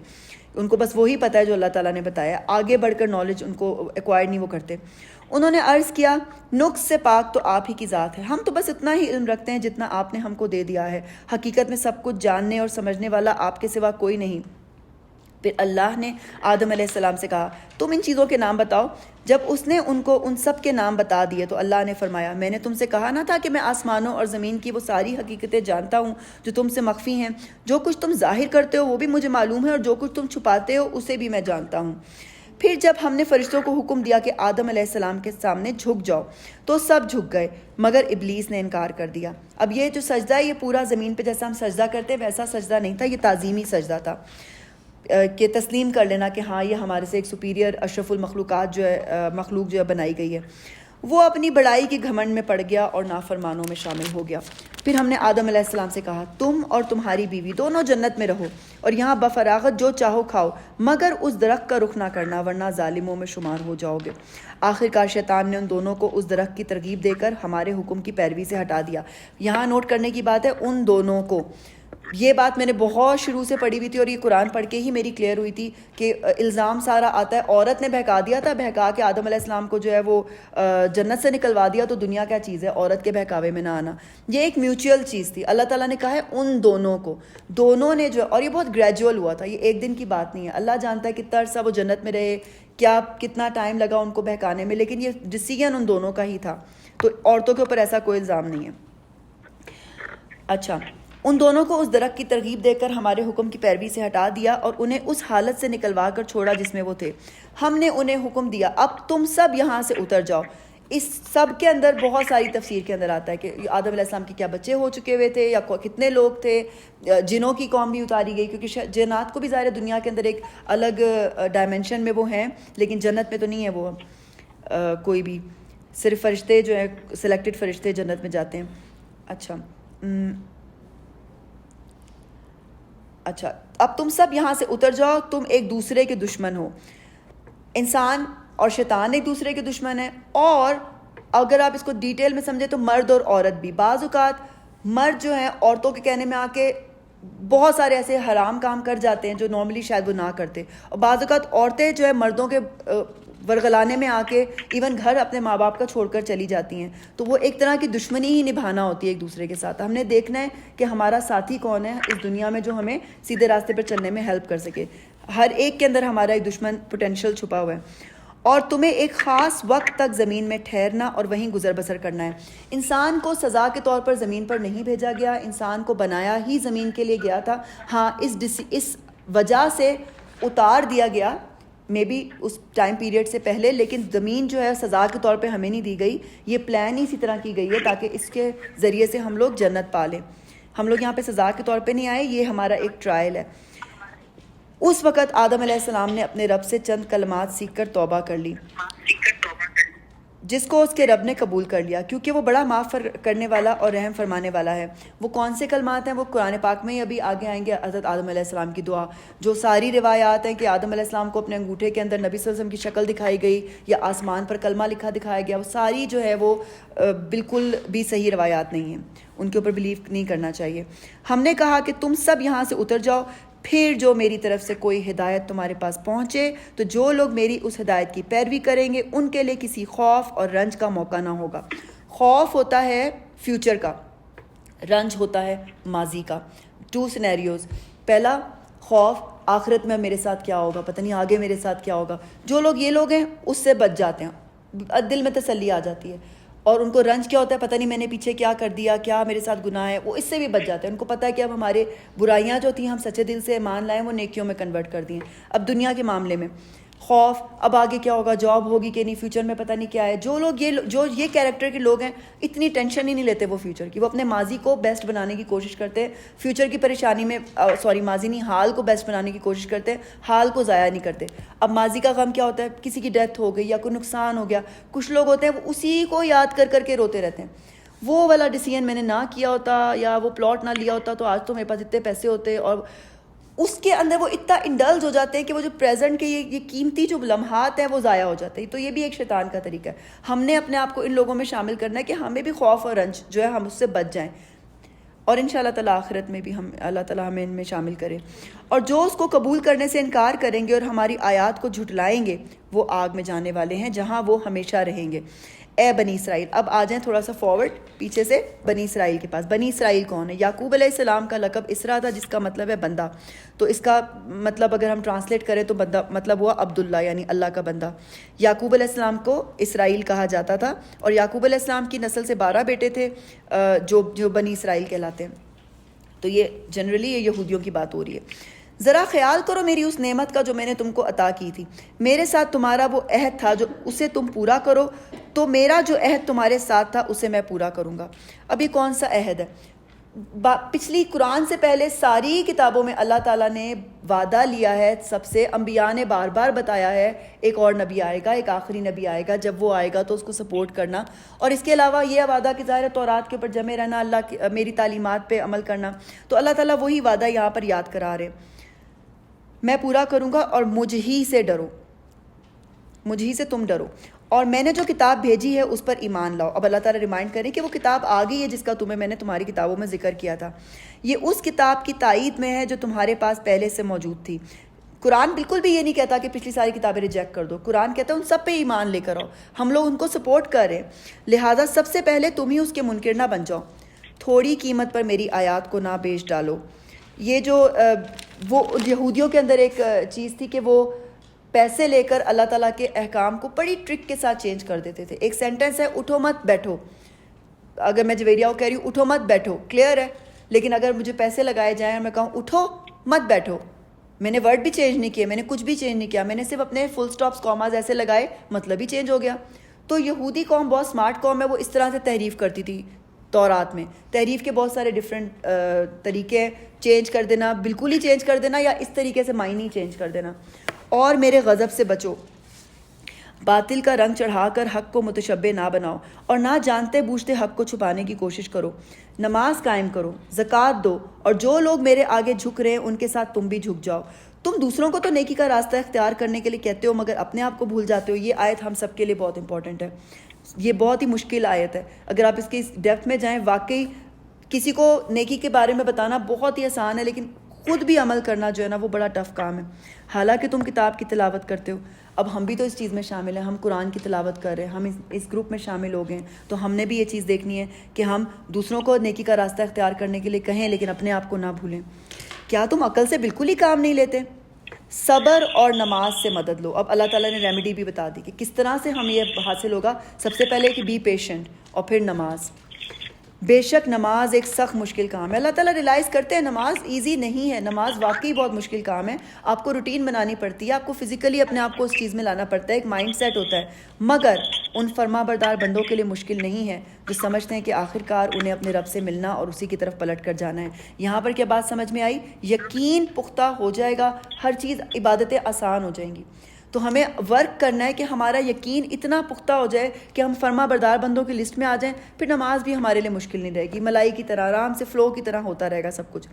ان کو بس وہی پتہ ہے جو اللہ تعالیٰ نے بتایا، آگے بڑھ کر نالج ان کو ایکوائر نہیں وہ کرتے۔ انہوں نے عرض کیا نقص سے پاک تو آپ ہی کی ذات ہے، ہم تو بس اتنا ہی علم رکھتے ہیں جتنا آپ نے ہم کو دے دیا ہے، حقیقت میں سب کچھ جاننے اور سمجھنے والا آپ کے سوا کوئی نہیں۔ پھر اللہ نے آدم علیہ السلام سے کہا تم ان چیزوں کے نام بتاؤ۔ جب اس نے ان کو ان سب کے نام بتا دیے تو اللہ نے فرمایا میں نے تم سے کہا نہ تھا کہ میں آسمانوں اور زمین کی وہ ساری حقیقتیں جانتا ہوں جو تم سے مخفی ہیں، جو کچھ تم ظاہر کرتے ہو وہ بھی مجھے معلوم ہے اور جو کچھ تم چھپاتے ہو اسے بھی میں جانتا ہوں۔ پھر جب ہم نے فرشتوں کو حکم دیا کہ آدم علیہ السلام کے سامنے جھک جاؤ تو سب جھک گئے مگر ابلیس نے انکار کر دیا۔ اب یہ جو سجدہ ہے یہ پورا زمین پہ جیسا ہم سجدہ کرتے ہیں ویسا سجدہ نہیں تھا، یہ تعظیمی سجدہ تھا کہ تسلیم کر لینا کہ ہاں یہ ہمارے سے ایک سپیریئر اشرف المخلوقات جو ہے مخلوق جو ہے بنائی گئی ہے۔ وہ اپنی بڑائی کی گھمنڈ میں پڑ گیا اور نافرمانوں میں شامل ہو گیا۔ پھر ہم نے آدم علیہ السلام سے کہا تم اور تمہاری بیوی دونوں جنت میں رہو اور یہاں بفراغت جو چاہو کھاؤ مگر اس درخت کا رخ نہ کرنا ورنہ ظالموں میں شمار ہو جاؤ گے۔ آخرکار شیطان نے ان دونوں کو اس درخت کی ترغیب دے کر ہمارے حکم کی پیروی سے ہٹا دیا۔ یہاں نوٹ کرنے کی بات ہے ان دونوں کو، یہ بات میں نے بہت شروع سے پڑھی ہوئی تھی اور یہ قرآن پڑھ کے ہی میری کلیئر ہوئی تھی کہ الزام سارا آتا ہے عورت نے بہکا دیا تھا، بہکا کے آدم علیہ السلام کو جو ہے وہ جنت سے نکلوا دیا، تو دنیا کیا چیز ہے عورت کے بہکاوے میں نہ آنا۔ یہ ایک میوچول چیز تھی، اللہ تعالیٰ نے کہا ہے ان دونوں کو، دونوں نے جو، اور یہ بہت گریجول ہوا تھا، یہ ایک دن کی بات نہیں ہے، اللہ جانتا ہے کتنا عرصہ وہ جنت میں رہے، کیا کتنا ٹائم لگا ان کو بہکانے میں، لیکن یہ ڈیسیژن ان دونوں کا ہی تھا، تو عورتوں کے اوپر ایسا کوئی الزام نہیں ہے۔ اچھا ان دونوں کو اس درخت کی ترغیب دے کر ہمارے حکم کی پیروی سے ہٹا دیا اور انہیں اس حالت سے نکلوا کر چھوڑا جس میں وہ تھے. ہم نے انہیں حکم دیا اب تم سب یہاں سے اتر جاؤ. اس سب کے اندر بہت ساری تفسیر کے اندر آتا ہے کہ آدم علیہ السلام کے کیا بچے ہو چکے ہوئے تھے یا کتنے لوگ تھے. جنوں کی قوم بھی اتاری گئی کیونکہ جنات کو بھی ظاہر دنیا کے اندر ایک الگ ڈائمنشن میں وہ ہیں, لیکن جنت میں تو نہیں ہے وہ کوئی بھی, صرف فرشتے جو ہیں سلیکٹڈ فرشتے جنت میں جاتے ہیں. اچھا اب تم سب یہاں سے اتر جاؤ, تم ایک دوسرے کے دشمن ہو. انسان اور شیطان ایک دوسرے کے دشمن ہیں, اور اگر آپ اس کو ڈیٹیل میں سمجھیں تو مرد اور عورت بھی. بعض اوقات مرد جو ہیں عورتوں کے کہنے میں آ کے بہت سارے ایسے حرام کام کر جاتے ہیں جو نارملی شاید وہ نہ کرتے, اور بعض اوقات عورتیں جو ہے مردوں کے ورغلانے میں آ کے ایون گھر اپنے ماں باپ کا چھوڑ کر چلی جاتی ہیں. تو وہ ایک طرح کی دشمنی ہی نبھانا ہوتی ہے ایک دوسرے کے ساتھ. ہم نے دیکھنا ہے کہ ہمارا ساتھی کون ہے اس دنیا میں جو ہمیں سیدھے راستے پر چلنے میں ہیلپ کر سکے. ہر ایک کے اندر ہمارا ایک دشمن پوٹینشیل چھپا ہوا ہے. اور تمہیں ایک خاص وقت تک زمین میں ٹھہرنا اور وہیں گزر بسر کرنا ہے. انسان کو سزا کے طور پر زمین پر نہیں بھیجا گیا, انسان کو بنایا ہی زمین کے لیے گیا تھا. ہاں اس وجہ سے اتار دیا گیا مے بی اس ٹائم پیریڈ سے پہلے, لیکن زمین جو ہے سزا کے طور پہ ہمیں نہیں دی گئی. یہ پلان ہی اسی طرح کی گئی ہے تاکہ اس کے ذریعے سے ہم لوگ جنت پا لیں. ہم لوگ یہاں پہ سزا کے طور پہ نہیں آئے, یہ ہمارا ایک ٹرائل ہے. اس وقت آدم علیہ السلام نے اپنے رب سے چند کلمات سیکھ کر توبہ کر لی, جس کو اس کے رب نے قبول کر لیا کیونکہ وہ بڑا معاف کرنے والا اور رحم فرمانے والا ہے. وہ کون سے کلمات ہیں؟ وہ قرآن پاک میں ہی ابھی آگے آئیں گے. حضرت آدم علیہ السلام کی دعا, جو ساری روایات ہیں کہ آدم علیہ السلام کو اپنے انگوٹھے کے اندر نبی صلی اللہ علیہ وسلم کی شکل دکھائی گئی یا آسمان پر کلمہ لکھا دکھایا گیا, وہ ساری جو ہے وہ بالکل بھی صحیح روایات نہیں ہیں, ان کے اوپر بلیو نہیں کرنا چاہیے. ہم نے کہا کہ تم سب یہاں سے اتر جاؤ, پھر جو میری طرف سے کوئی ہدایت تمہارے پاس پہنچے تو جو لوگ میری اس ہدایت کی پیروی کریں گے ان کے لیے کسی خوف اور رنج کا موقع نہ ہوگا. خوف ہوتا ہے فیوچر کا, رنج ہوتا ہے ماضی کا. 2 سینیریوز. پہلا خوف آخرت میں میرے ساتھ کیا ہوگا, پتہ نہیں آگے میرے ساتھ کیا ہوگا. جو لوگ یہ لوگ ہیں اس سے بچ جاتے ہیں, دل میں تسلی آ جاتی ہے. اور ان کو رنج کیا ہوتا ہے, پتہ نہیں میں نے پیچھے کیا کر دیا, کیا میرے ساتھ گناہ ہے, وہ اس سے بھی بچ جاتے ہیں. ان کو پتہ ہے کہ اب ہمارے برائیاں جو تھیں ہم سچے دل سے مان لائیں وہ نیکیوں میں کنورٹ کر دیں. اب دنیا کے معاملے میں خوف, اب آگے کیا ہوگا, جاب ہوگی کہ نہیں, فیوچر میں پتہ نہیں کیا ہے. جو لوگ یہ کیریکٹر کے لوگ ہیں اتنی ٹینشن ہی نہیں لیتے وہ فیوچر کی, وہ اپنے ماضی کو بیسٹ بنانے کی کوشش کرتے ہیں. فیوچر کی پریشانی میں ماضی نہیں, حال کو بیسٹ بنانے کی کوشش کرتے ہیں, حال کو ضائع نہیں کرتے. اب ماضی کا غم کیا ہوتا ہے, کسی کی ڈیتھ ہو گئی یا کوئی نقصان ہو گیا. کچھ لوگ ہوتے ہیں وہ اسی کو یاد کر کر کے روتے رہتے ہیں, وہ والا ڈیسیژن میں نے نہ کیا ہوتا یا وہ پلاٹ نہ لیا ہوتا تو آج تو میرے پاس اتنے پیسے ہوتے. اور اس کے اندر وہ اتنا انڈلج ہو جاتے ہیں کہ وہ جو پریزنٹ کے یہ قیمتی جو لمحات ہیں وہ ضائع ہو جاتے ہیں. تو یہ بھی ایک شیطان کا طریقہ ہے. ہم نے اپنے آپ کو ان لوگوں میں شامل کرنا ہے کہ ہمیں بھی خوف اور رنج جو ہے ہم اس سے بچ جائیں, اور انشاءاللہ تعالیٰ آخرت میں بھی اللہ تعالیٰ ہمیں ان میں شامل کرے. اور جو اس کو قبول کرنے سے انکار کریں گے اور ہماری آیات کو جھٹلائیں گے وہ آگ میں جانے والے ہیں جہاں وہ ہمیشہ رہیں گے. اے بنی اسرائیل, اب آ جائیں تھوڑا سا فارورڈ پیچھے سے بنی اسرائیل کے پاس. بنی اسرائیل کون ہے؟ یعقوب علیہ السلام کا لقب اسرا تھا جس کا مطلب ہے بندہ. تو اس کا مطلب اگر ہم ٹرانسلیٹ کریں تو بندہ مطلب ہوا عبداللہ یعنی اللہ کا بندہ. یعقوب علیہ السلام کو اسرائیل کہا جاتا تھا, اور یعقوب علیہ السلام کی نسل سے 12 بیٹے تھے جو بنی اسرائیل کہلاتے ہیں. تو یہ جنرلی یہ یہودیوں کی بات ہو رہی ہے. ذرا خیال کرو میری اس نعمت کا جو میں نے تم کو عطا کی تھی. میرے ساتھ تمہارا وہ عہد تھا جو اسے تم پورا کرو, تو میرا جو عہد تمہارے ساتھ تھا اسے میں پورا کروں گا. اب یہ کون سا عہد ہے؟ پچھلی قرآن سے پہلے ساری کتابوں میں اللہ تعالیٰ نے وعدہ لیا ہے سب سے. انبیاء نے بار بار بتایا ہے ایک اور نبی آئے گا, ایک آخری نبی آئے گا, جب وہ آئے گا تو اس کو سپورٹ کرنا. اور اس کے علاوہ یہ وعدہ کہ ظاہر تورات کے اوپر جمے رہنا, اللہ کی میری تعلیمات پہ عمل کرنا. تو اللہ تعالیٰ وہی وعدہ یہاں پر یاد کرا رہے, میں پورا کروں گا اور مجھ ہی سے ڈرو, مجھ ہی سے تم ڈرو, اور میں نے جو کتاب بھیجی ہے اس پر ایمان لاؤ. اب اللہ تعالیٰ ریمائنڈ کریں کہ وہ کتاب آ گئی ہے جس کا میں نے تمہاری کتابوں میں ذکر کیا تھا. یہ اس کتاب کی تائید میں ہے جو تمہارے پاس پہلے سے موجود تھی. قرآن بالکل بھی یہ نہیں کہتا کہ پچھلی ساری کتابیں ریجیکٹ کر دو. قرآن کہتا ہے ان سب پہ ایمان لے کر آؤ. ہم لوگ ان کو سپورٹ کر رہے ہیں, لہٰذا سب سے پہلے تم ہی اس کے منکر نہ بن جاؤ. تھوڑی قیمت پر میری آیات کو نہ بیچ ڈالو. یہ جو وہ یہودیوں کے اندر ایک چیز تھی کہ وہ پیسے لے کر اللہ تعالیٰ کے احکام کو بڑی ٹرک کے ساتھ چینج کر دیتے تھے. ایک سینٹنس ہے اٹھو مت بیٹھو, اگر میں جویریہ کو کہہ رہی ہوں اٹھو مت بیٹھو, کلیئر ہے, لیکن اگر مجھے پیسے لگائے جائیں اور میں کہوں اٹھو مت بیٹھو، میں نے ورڈ بھی چینج نہیں کیے، میں نے کچھ بھی چینج نہیں کیا، میں نے صرف اپنے فل سٹاپس کاماز ایسے لگائے، مطلب ہی چینج ہو گیا۔ تو یہودی قوم بہت سمارٹ قوم ہے، وہ اس طرح سے تحریف کرتی تھی تورات میں۔ تحریف کے بہت سارے ڈفرینٹ طریقے ہیں، چینج کر دینا، بالکل ہی چینج کر دینا، یا اس طریقے سے معنی چینج کر دینا۔ اور میرے غضب سے بچو، باطل کا رنگ چڑھا کر حق کو متشبہ نہ بناؤ، اور نہ جانتے بوجھتے حق کو چھپانے کی کوشش کرو۔ نماز قائم کرو، زکوٰۃ دو، اور جو لوگ میرے آگے جھک رہے ہیں ان کے ساتھ تم بھی جھک جاؤ۔ تم دوسروں کو تو نیکی کا راستہ اختیار کرنے کے لیے کہتے ہو، مگر اپنے آپ کو بھول جاتے ہو۔ یہ آیت ہم سب کے لیے بہت امپورٹنٹ ہے، یہ بہت ہی مشکل آیت ہے۔ اگر آپ اس کی ڈیپتھ میں جائیں، واقعی کسی کو نیکی کے بارے میں بتانا بہت ہی آسان ہے، لیکن خود بھی عمل کرنا جو ہے نا وہ بڑا ٹف کام ہے۔ حالانکہ تم کتاب کی تلاوت کرتے ہو، اب ہم بھی تو اس چیز میں شامل ہیں، ہم قرآن کی تلاوت کر رہے ہیں، ہم اس گروپ میں شامل ہو گئے ہیں، تو ہم نے بھی یہ چیز دیکھنی ہے کہ ہم دوسروں کو نیکی کا راستہ اختیار کرنے کے لیے کہیں، لیکن اپنے آپ کو نہ بھولیں۔ کیا تم عقل سے بالکل ہی کام نہیں لیتے؟ صبر اور نماز سے مدد لو۔ اب اللہ تعالیٰ نے ریمیڈی بھی بتا دی کہ کس طرح سے ہم یہ حاصل ہوگا۔ سب سے پہلے کہ بی پیشنٹ، اور پھر نماز۔ بے شک نماز ایک سخت مشکل کام ہے۔ اللہ تعالیٰ ریلائز کرتے ہیں نماز ایزی نہیں ہے، نماز واقعی بہت مشکل کام ہے، آپ کو روٹین بنانی پڑتی ہے، آپ کو فزیکلی اپنے آپ کو اس چیز میں لانا پڑتا ہے، ایک مائنڈ سیٹ ہوتا ہے، مگر ان فرما بردار بندوں کے لیے مشکل نہیں ہے جو سمجھتے ہیں کہ آخر کار انہیں اپنے رب سے ملنا اور اسی کی طرف پلٹ کر جانا ہے۔ یہاں پر کیا بات سمجھ میں آئی؟ یقین پختہ ہو جائے گا، ہر چیز عبادتیں آسان ہو جائیں گی۔ تو ہمیں ورک کرنا ہے کہ ہمارا یقین اتنا پختہ ہو جائے کہ ہم فرما بردار بندوں کی لسٹ میں آ جائیں، پھر نماز بھی ہمارے لیے مشکل نہیں رہے گی، ملائی کی طرح آرام سے فلو کی طرح ہوتا رہے گا سب کچھ۔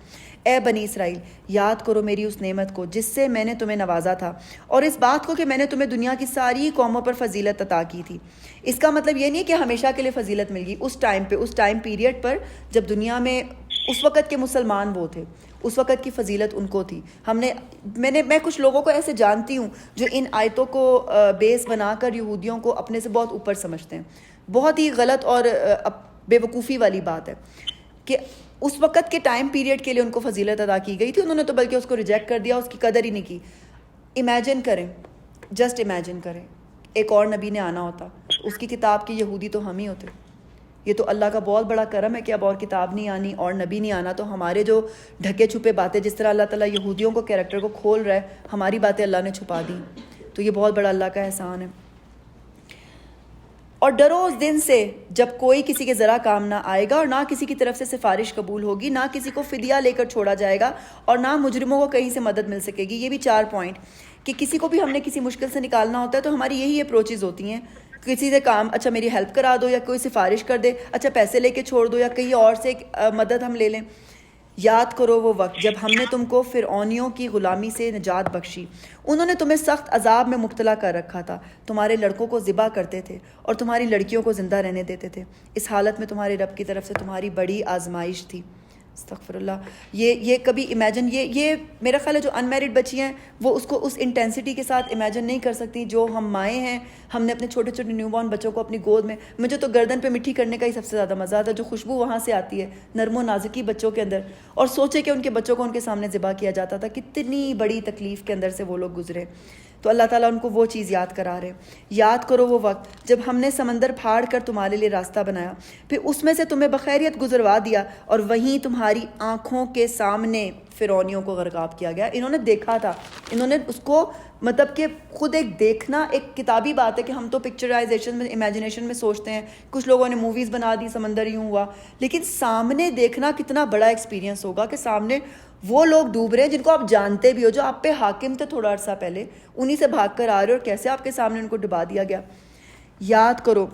اے بنی اسرائیل، یاد کرو میری اس نعمت کو جس سے میں نے تمہیں نوازا تھا، اور اس بات کو کہ میں نے تمہیں دنیا کی ساری قوموں پر فضیلت عطا کی تھی۔ اس کا مطلب یہ نہیں کہ ہمیشہ کے لیے فضیلت مل گئی، اس ٹائم پہ، اس ٹائم پیریڈ پر جب دنیا میں اس وقت کے مسلمان وہ تھے، اس وقت کی فضیلت ان کو تھی۔ میں کچھ لوگوں کو ایسے جانتی ہوں جو ان آیتوں کو بیس بنا کر یہودیوں کو اپنے سے بہت اوپر سمجھتے ہیں۔ بہت ہی غلط اور بے وقوفی والی بات ہے کہ اس وقت کے ٹائم پیریڈ کے لیے ان کو فضیلت ادا کی گئی تھی، انہوں نے تو بلکہ اس کو ریجیکٹ کر دیا، اس کی قدر ہی نہیں کی۔ امیجن کریں، جسٹ امیجن کریں، ایک اور نبی نے آنا ہوتا، اس کی کتاب کے یہودی تو ہم ہی ہوتے۔ یہ تو اللہ کا بہت بڑا کرم ہے کہ اب اور کتاب نہیں آنی اور نبی نہیں آنا، تو ہمارے جو ڈھکے چھپے باتیں، جس طرح اللہ تعالیٰ یہودیوں کو کیریکٹر کو کھول رہا ہے، ہماری باتیں اللہ نے چھپا دی، تو یہ بہت بڑا اللہ کا احسان ہے۔ اور ڈرو اس دن سے جب کوئی کسی کے ذرا کام نہ آئے گا، اور نہ کسی کی طرف سے سفارش قبول ہوگی، نہ کسی کو فدیہ لے کر چھوڑا جائے گا، اور نہ مجرموں کو کہیں سے مدد مل سکے گی۔ یہ بھی 4 پوائنٹ کہ کسی کو بھی ہم نے کسی مشکل سے نکالنا ہوتا ہے تو ہماری یہی اپروچز ہوتی ہیں، کسی سے کام، اچھا میری ہیلپ کرا دو، یا کوئی سفارش کر دے، اچھا پیسے لے کے چھوڑ دو، یا کہیں اور سے مدد ہم لے لیں۔ یاد کرو وہ وقت جب ہم نے تم کو فرعونیوں کی غلامی سے نجات بخشی، انہوں نے تمہیں سخت عذاب میں مبتلا کر رکھا تھا، تمہارے لڑکوں کو ذبح کرتے تھے اور تمہاری لڑکیوں کو زندہ رہنے دیتے تھے، اس حالت میں تمہارے رب کی طرف سے تمہاری بڑی آزمائش تھی۔ استغفر اللہ۔ یہ کبھی امیجن، یہ میرا خیال ہے جو انمیرڈ بچی ہیں وہ اس کو اس انٹینسٹی کے ساتھ امیجن نہیں کر سکتی۔ جو ہم مائیں ہیں، ہم نے اپنے چھوٹے چھوٹے نیو بورن بچوں کو اپنی گود میں، مجھے تو گردن پہ مٹھی کرنے کا ہی سب سے زیادہ مزہ آتا ہے، جو خوشبو وہاں سے آتی ہے نرم و نازکی بچوں کے اندر، اور سوچے کہ ان کے بچوں کو ان کے سامنے ذبح کیا جاتا تھا، کتنی بڑی تکلیف کے اندر سے وہ لوگ گزرے۔ تو اللہ تعالیٰ ان کو وہ چیز یاد کرا رہے ہیں۔ یاد کرو وہ وقت جب ہم نے سمندر پھاڑ کر تمہارے لیے راستہ بنایا، پھر اس میں سے تمہیں بخیریت گزروا دیا، اور وہیں تمہاری آنکھوں کے سامنے فرعونیوں کو غرقاب کیا گیا۔ انہوں نے دیکھا تھا، انہوں نے اس کو، مطلب کہ خود ایک دیکھنا، ایک کتابی بات ہے کہ ہم تو پکچرائزیشن میں، امیجنیشن میں سوچتے ہیں، کچھ لوگوں نے موویز بنا دی، سمندر یوں ہوا، لیکن سامنے دیکھنا کتنا بڑا ایکسپیرینس ہوگا کہ سامنے وہ لوگ ڈوب رہے ہیں جن کو آپ جانتے بھی ہو، جو آپ پہ حاکم تھے تھوڑا عرصہ پہلے، انہی سے بھاگ کر آ رہے اور کیسے آپ کے سامنے ان کو ڈبا دیا گیا۔ یاد کرو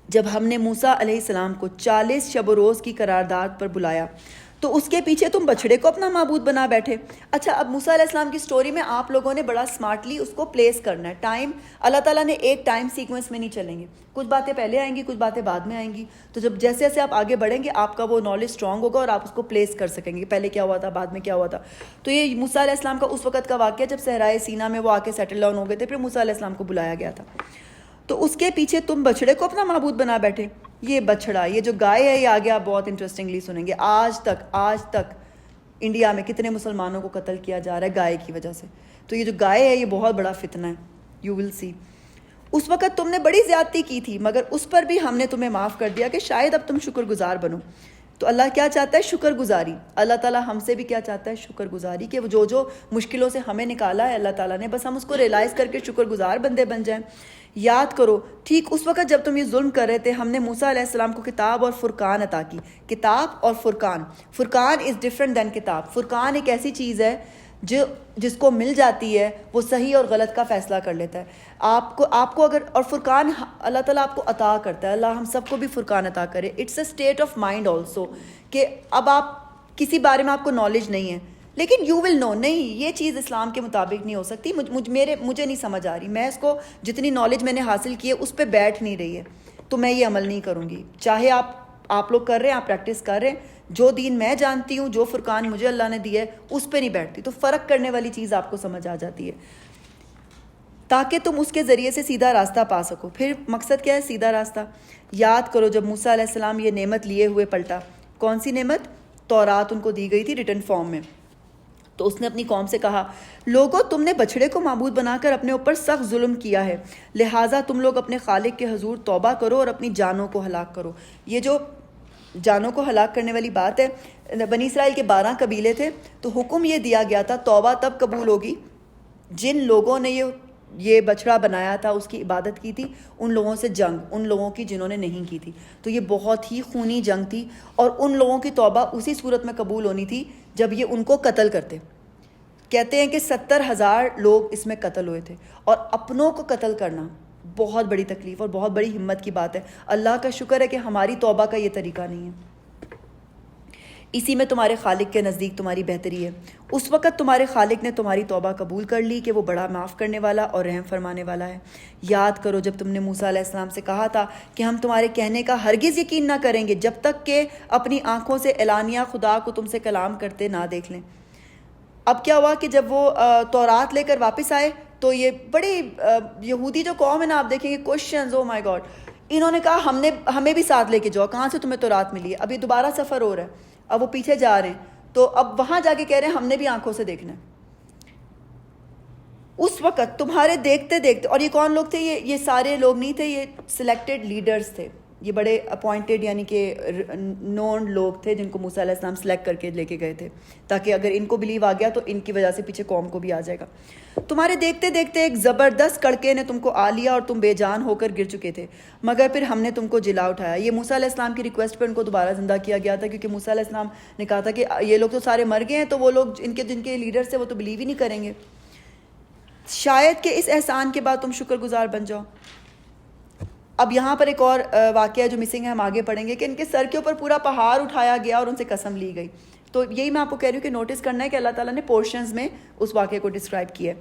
جب ہم نے موسیٰ علیہ السلام کو 40 شب و روز کی قرارداد پر بلایا تو اس کے پیچھے تم بچھڑے کو اپنا معبود بنا بیٹھے۔ اچھا، اب موسیٰ علیہ السلام کی سٹوری میں آپ لوگوں نے بڑا سمارٹلی اس کو پلیس کرنا ہے۔ ٹائم اللہ تعالیٰ نے ایک ٹائم سیکوینس میں نہیں چلیں گے، کچھ باتیں پہلے آئیں گی، کچھ باتیں بعد میں آئیں گی، تو جب جیسے جیسے آپ آگے بڑھیں گے آپ کا وہ نالج اسٹرانگ ہوگا اور آپ اس کو پلیس کر سکیں گے، پہلے کیا ہوا تھا، بعد میں کیا ہوا تھا۔ تو یہ موسیٰ علیہ السلام کا اس وقت کا واقعہ جب صحرائے سینا میں وہ آ کے سیٹل ڈاؤن ہو گئے تھے، پھر موسیٰ علیہ السلام کو بلایا گیا تھا، تو اس کے پیچھے تم بچھڑے کو اپنا معبود بنا بیٹھے۔ یہ بچھڑا، یہ جو گائے ہے، یہ آگے آپ بہت انٹرسٹنگلی سنیں گے۔ آج تک انڈیا میں کتنے مسلمانوں کو قتل کیا جا رہا ہے گائے کی وجہ سے، تو یہ جو گائے ہے یہ بہت بڑا فتنہ ہے، یو ول سی۔ اس وقت تم نے بڑی زیادتی کی تھی، مگر اس پر بھی ہم نے تمہیں معاف کر دیا کہ شاید اب تم شکر گزار بنو۔ تو اللہ کیا چاہتا ہے؟ شکر گزاری. اللہ تعالیٰ ہم سے بھی کیا چاہتا ہے؟ شکر گزاری، کہ وہ جو مشکلوں سے ہمیں نکالا ہے اللہ تعالیٰ نے، بس ہم اس کو ریلائز کر کے شکر گزار بندے بن جائیں. یاد کرو ٹھیک اس وقت جب تم یہ ظلم کر رہے تھے، ہم نے موسیٰ علیہ السلام کو کتاب اور فرقان عطا کی. کتاب اور فرقان، فرقان از ڈفرنٹ دین کتاب. فرقان ایک ایسی چیز ہے جس کو مل جاتی ہے وہ صحیح اور غلط کا فیصلہ کر لیتا ہے. آپ کو اگر، اور فرقان اللہ تعالیٰ آپ کو عطا کرتا ہے. اللہ ہم سب کو بھی فرقان عطا کرے. It's a state of mind also, کہ اب آپ کسی بارے میں آپ کو نالج نہیں ہے لیکن یو ول نو، نہیں یہ چیز اسلام کے مطابق نہیں ہو سکتی، مجھے نہیں سمجھ آ رہی، میں اس کو جتنی نالج میں نے حاصل کی ہے اس پہ بیٹھ نہیں رہی ہے، تو میں یہ عمل نہیں کروں گی. چاہے آپ لوگ کر رہے ہیں، آپ پریکٹس کر رہے ہیں، جو دین میں جانتی ہوں، جو فرقان مجھے اللہ نے دیا ہے اس پہ نہیں بیٹھتی. تو فرق کرنے والی چیز آپ کو سمجھ آ جاتی ہے تاکہ تم اس کے ذریعے سے سیدھا راستہ پا سکو. پھر مقصد کیا ہے؟ سیدھا راستہ. یاد کرو جب موسیٰ علیہ السلام یہ نعمت لیے ہوئے پلٹا، کون سی نعمت؟ تورات ان کو دی گئی تھی ریٹن فارم میں. تو اس نے اپنی قوم سے کہا، لوگوں تم نے بچھڑے کو معبود بنا کر اپنے اوپر سخت ظلم کیا ہے، لہٰذا تم لوگ اپنے خالق کے حضور توبہ کرو اور اپنی جانوں کو ہلاک کرو. یہ جو جانوں کو ہلاک کرنے والی بات ہے، بنی اسرائیل کے 12 قبیلے تھے، تو حکم یہ دیا گیا تھا توبہ تب قبول ہوگی جن لوگوں نے یہ بچڑا بنایا تھا، اس کی عبادت کی تھی، ان لوگوں سے جنگ، ان لوگوں کی جنہوں نے نہیں کی تھی. تو یہ بہت ہی خونی جنگ تھی، اور ان لوگوں کی توبہ اسی صورت میں قبول ہونی تھی جب یہ ان کو قتل کرتے. کہتے ہیں کہ 70,000 لوگ اس میں قتل ہوئے تھے، اور اپنوں کو قتل کرنا بہت بڑی تکلیف اور بہت بڑی ہمت کی بات ہے. اللہ کا شکر ہے کہ ہماری توبہ کا یہ طریقہ نہیں ہے. اسی میں تمہارے خالق کے نزدیک تمہاری بہتری ہے. اس وقت تمہارے خالق نے تمہاری توبہ قبول کر لی کہ وہ بڑا معاف کرنے والا اور رحم فرمانے والا ہے. یاد کرو جب تم نے موسیٰ علیہ السلام سے کہا تھا کہ ہم تمہارے کہنے کا ہرگز یقین نہ کریں گے جب تک کہ اپنی آنکھوں سے اعلانیہ خدا کو تم سے کلام کرتے نہ دیکھ لیں. اب کیا ہوا کہ جب وہ تورات لے کر واپس آئے تو یہ بڑی یہودی جو قوم ہے نا، آپ دیکھیں گے کوشچنز، او مائی گاڈ، انہوں نے کہا ہمیں بھی ساتھ لے کے جاؤ. کہاں سے تمہیں تورات ملی ہے؟ ابھی دوبارہ سفر ہو رہا ہے. اب وہ پیچھے جا رہے ہیں تو اب وہاں جا کے کہہ رہے ہیں ہم نے بھی آنکھوں سے دیکھنا ہے. اس وقت تمہارے دیکھتے دیکھتے، اور یہ کون لوگ تھے؟ یہ سارے لوگ نہیں تھے، یہ سلیکٹڈ لیڈرز تھے، یہ بڑے اپوائنٹڈ یعنی کہ نون لوگ تھے جن کو موسیٰ علیہ السلام سلیکٹ کر کے لے کے گئے تھے، تاکہ اگر ان کو بلیو آ گیا تو ان کی وجہ سے پیچھے قوم کو بھی آ جائے گا. تمہارے دیکھتے دیکھتے ایک زبردست کڑکے نے تم کو آ لیا اور تم بے جان ہو کر گر چکے تھے، مگر پھر ہم نے تم کو جلا اٹھایا. یہ موسیٰ علیہ السلام کی ریکویسٹ پہ ان کو دوبارہ زندہ کیا گیا تھا، کیونکہ موسیٰ علیہ السلام نے کہا تھا کہ یہ لوگ تو سارے مر گئے ہیں، تو وہ لوگ جن کے لیڈرز تھے وہ تو بلیو ہی نہیں کریں گے. شاید کہ اس احسان کے بعد تم شکر گزار بن جاؤ. اب یہاں پر ایک اور واقعہ جو مسنگ ہے، ہم آگے پڑھیں گے، کہ ان کے سر کے اوپر پورا پہاڑ اٹھایا گیا اور ان سے قسم لی گئی. تو یہی میں آپ کو کہہ رہی ہوں کہ نوٹس کرنا ہے کہ اللہ تعالیٰ نے پورشنز میں اس واقعے کو ڈسکرائب کیا ہے.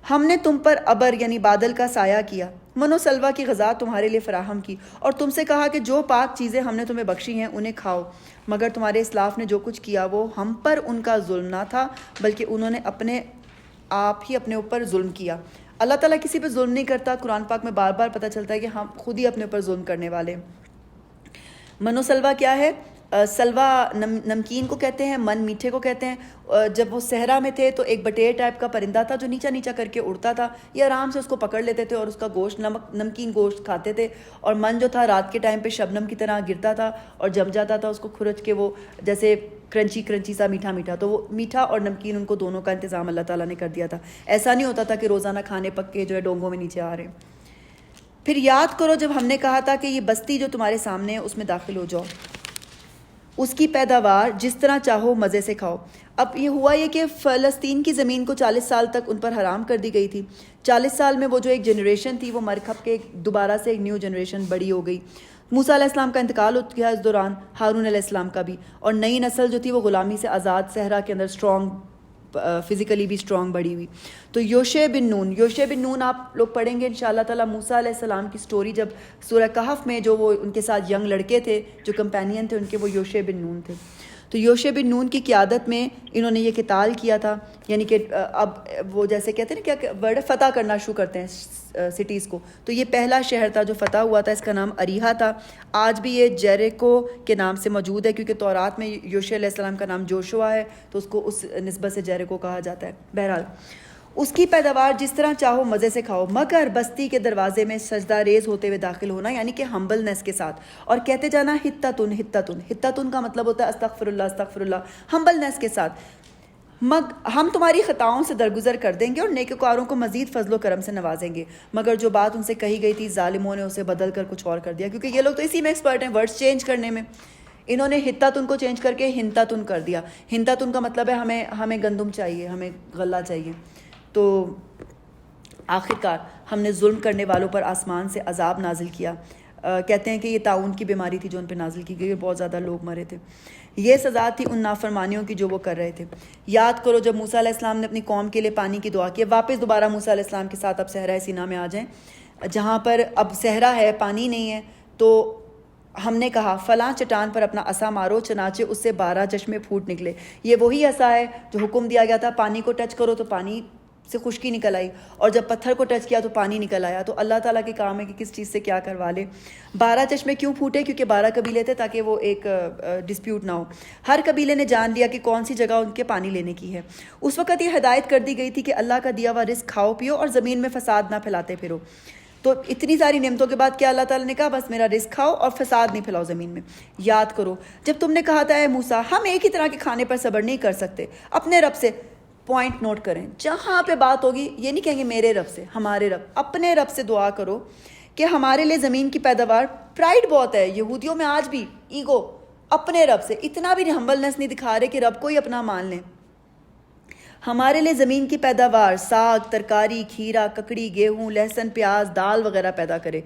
ہم نے تم پر ابر یعنی بادل کا سایہ کیا، من و سلوہ کی غذا تمہارے لیے فراہم کی، اور تم سے کہا کہ جو پاک چیزیں ہم نے تمہیں بخشی ہیں انہیں کھاؤ، مگر تمہارے اسلاف نے جو کچھ کیا وہ ہم پر ان کا ظلم نہ تھا بلکہ انہوں نے آپ ہی اپنے اوپر ظلم کیا. اللہ تعالیٰ کسی پہ ظلم نہیں کرتا. قرآن پاک میں بار بار پتہ چلتا ہے کہ ہم خود ہی اپنے اوپر ظلم کرنے والے. من و سلوہ کیا ہے؟ سلوہ نمکین کو کہتے ہیں، من میٹھے کو کہتے ہیں. جب وہ صحرا میں تھے تو ایک بٹیر ٹائپ کا پرندہ تھا جو نیچا نیچا کر کے اڑتا تھا، یہ آرام سے اس کو پکڑ لیتے تھے اور اس کا گوشت نمکین گوشت کھاتے تھے. اور من جو تھا رات کے ٹائم پہ شبنم کی طرح گرتا تھا اور جم جاتا تھا، اس کو کھرچ کے وہ جیسے کرنچی سا میٹھا میٹھا. تو وہ میٹھا اور نمکین ان کو دونوں کا انتظام اللہ تعالیٰ نے کر دیا تھا. ایسا نہیں ہوتا تھا کہ روزانہ کھانے پک کے جو ہے ڈونگوں میں نیچے آ رہے ہیں. پھر یاد کرو جب ہم نے کہا تھا کہ یہ بستی جو تمہارے سامنے ہے اس میں داخل ہو جاؤ، اس کی پیداوار جس طرح چاہو مزے سے کھاؤ. اب یہ ہوا یہ کہ فلسطین کی زمین کو 40 سال تک ان پر حرام کر دی گئی تھی. 40 سال میں وہ جو ایک جنریشن تھی وہ مر کھپ کے دوبارہ سے ایک نیو جنریشن بڑی ہو گئی. موسیٰ علیہ السلام کا انتقال ہو گیا اس دوران، ہارون علیہ السلام کا بھی، اور نئی نسل جو تھی وہ غلامی سے آزاد صحرا کے اندر اسٹرانگ، فزیکلی بھی اسٹرانگ بڑی ہوئی. تو یوشع بن نون آپ لوگ پڑھیں گے انشاءاللہ تعالیٰ. موسیٰ علیہ السلام کی سٹوری جب سورہ کہف میں جو وہ ان کے ساتھ ینگ لڑکے تھے جو کمپینین تھے ان کے، وہ یوشع بن نون تھے. تو یوشع بن نون کی قیادت میں انہوں نے یہ قتال کیا تھا، یعنی کہ اب وہ جیسے کہتے ہیں نا کیا ورڈ فتح کرنا شروع کرتے ہیں سٹیز کو. تو یہ پہلا شہر تھا جو فتح ہوا تھا، اس کا نام اریحا تھا. آج بھی یہ جیریکو کے نام سے موجود ہے، کیونکہ تورات میں یوشع علیہ السلام کا نام جوشوا ہے تو اس کو اس نسبت سے جیریکو کہا جاتا ہے. بہرحال اس کی پیداوار جس طرح چاہو مزے سے کھاؤ، مگر بستی کے دروازے میں سجدہ ریز ہوتے ہوئے داخل ہونا، یعنی کہ ہمبلنس کے ساتھ، اور کہتے جانا حتتن حتتن، حتتن کا مطلب ہوتا ہے استغفر اللہ استغفر اللہ، ہمبلنس کے ساتھ، ہم تمہاری خطاؤں سے درگزر کر دیں گے اور نیکوکاروں کو مزید فضل و کرم سے نوازیں گے۔ مگر جو بات ان سے کہی گئی تھی ظالموں نے اسے بدل کر کچھ اور کر دیا، کیونکہ یہ لوگ تو اسی میں ایکسپرٹ ہیں، ورڈز چینج کرنے میں۔ انہوں نے حتتن کو چینج کر کے ہنتتن کر دیا۔ ہنتتن کا مطلب ہے ہمیں گندم چاہیے، ہمیں غلہ چاہیے۔ تو آخرکار ہم نے ظلم کرنے والوں پر آسمان سے عذاب نازل کیا۔ کہتے ہیں کہ یہ طاعون کی بیماری تھی جو ان پہ نازل کی گئی اور بہت زیادہ لوگ مرے تھے۔ یہ سزا تھی ان نافرمانیوں کی جو وہ کر رہے تھے۔ یاد کرو جب موسیٰ علیہ السلام نے اپنی قوم کے لیے پانی کی دعا کی، واپس دوبارہ موسیٰ علیہ السلام کے ساتھ اب صحرائے سینا میں آ جائیں، جہاں پر اب صحرا ہے، پانی نہیں ہے، تو ہم نے کہا فلاں چٹان پر اپنا عصا مارو، چنانچہ اس سے 12 چشمے پھوٹ نکلے۔ یہ وہی عصا ہے جو حکم دیا گیا تھا پانی کو ٹچ کرو تو پانی سے خشکی نکل آئی، اور جب پتھر کو ٹچ کیا تو پانی نکل آیا۔ تو اللہ تعالیٰ کے کام ہے کہ کس چیز سے کیا کروا لے۔ 12 چشمے کیوں پھوٹے؟ کیونکہ 12 قبیلے تھے، تاکہ وہ ایک ڈسپیوٹ نہ ہو۔ ہر قبیلے نے جان لیا کہ کون سی جگہ ان کے پانی لینے کی ہے۔ اس وقت یہ ہدایت کر دی گئی تھی کہ اللہ کا دیا ہوا رزق کھاؤ پیو اور زمین میں فساد نہ پھیلاتے پھرو۔ تو اتنی ساری نعمتوں کے بعد کیا اللہ تعالیٰ نے کہا بس میرا رزق کھاؤ اور فساد نہیں پھیلاؤ زمین میں۔ یاد کرو جب تم نے کہا تھا اے موسیٰ ہم ایک ہی طرح کے کھانے پر صبر نہیں کر سکتے، اپنے رب سے، پوائنٹ نوٹ کریں، جہاں پہ بات ہوگی یہ نہیں کہیں گے میرے رب سے، ہمارے رب، اپنے رب سے دعا کرو کہ ہمارے لیے زمین کی پیداوار، پرائڈ بہت ہے یہودیوں میں آج بھی، ایگو، اپنے رب سے اتنا بھی ہمبلنس نہیں دکھا رہے کہ رب کو ہی اپنا مان لیں۔ ہمارے لیے زمین کی پیداوار، ساگ، ترکاری، کھیرا، ککڑی، گیہوں، لہسن، پیاز، دال وغیرہ پیدا کرے۔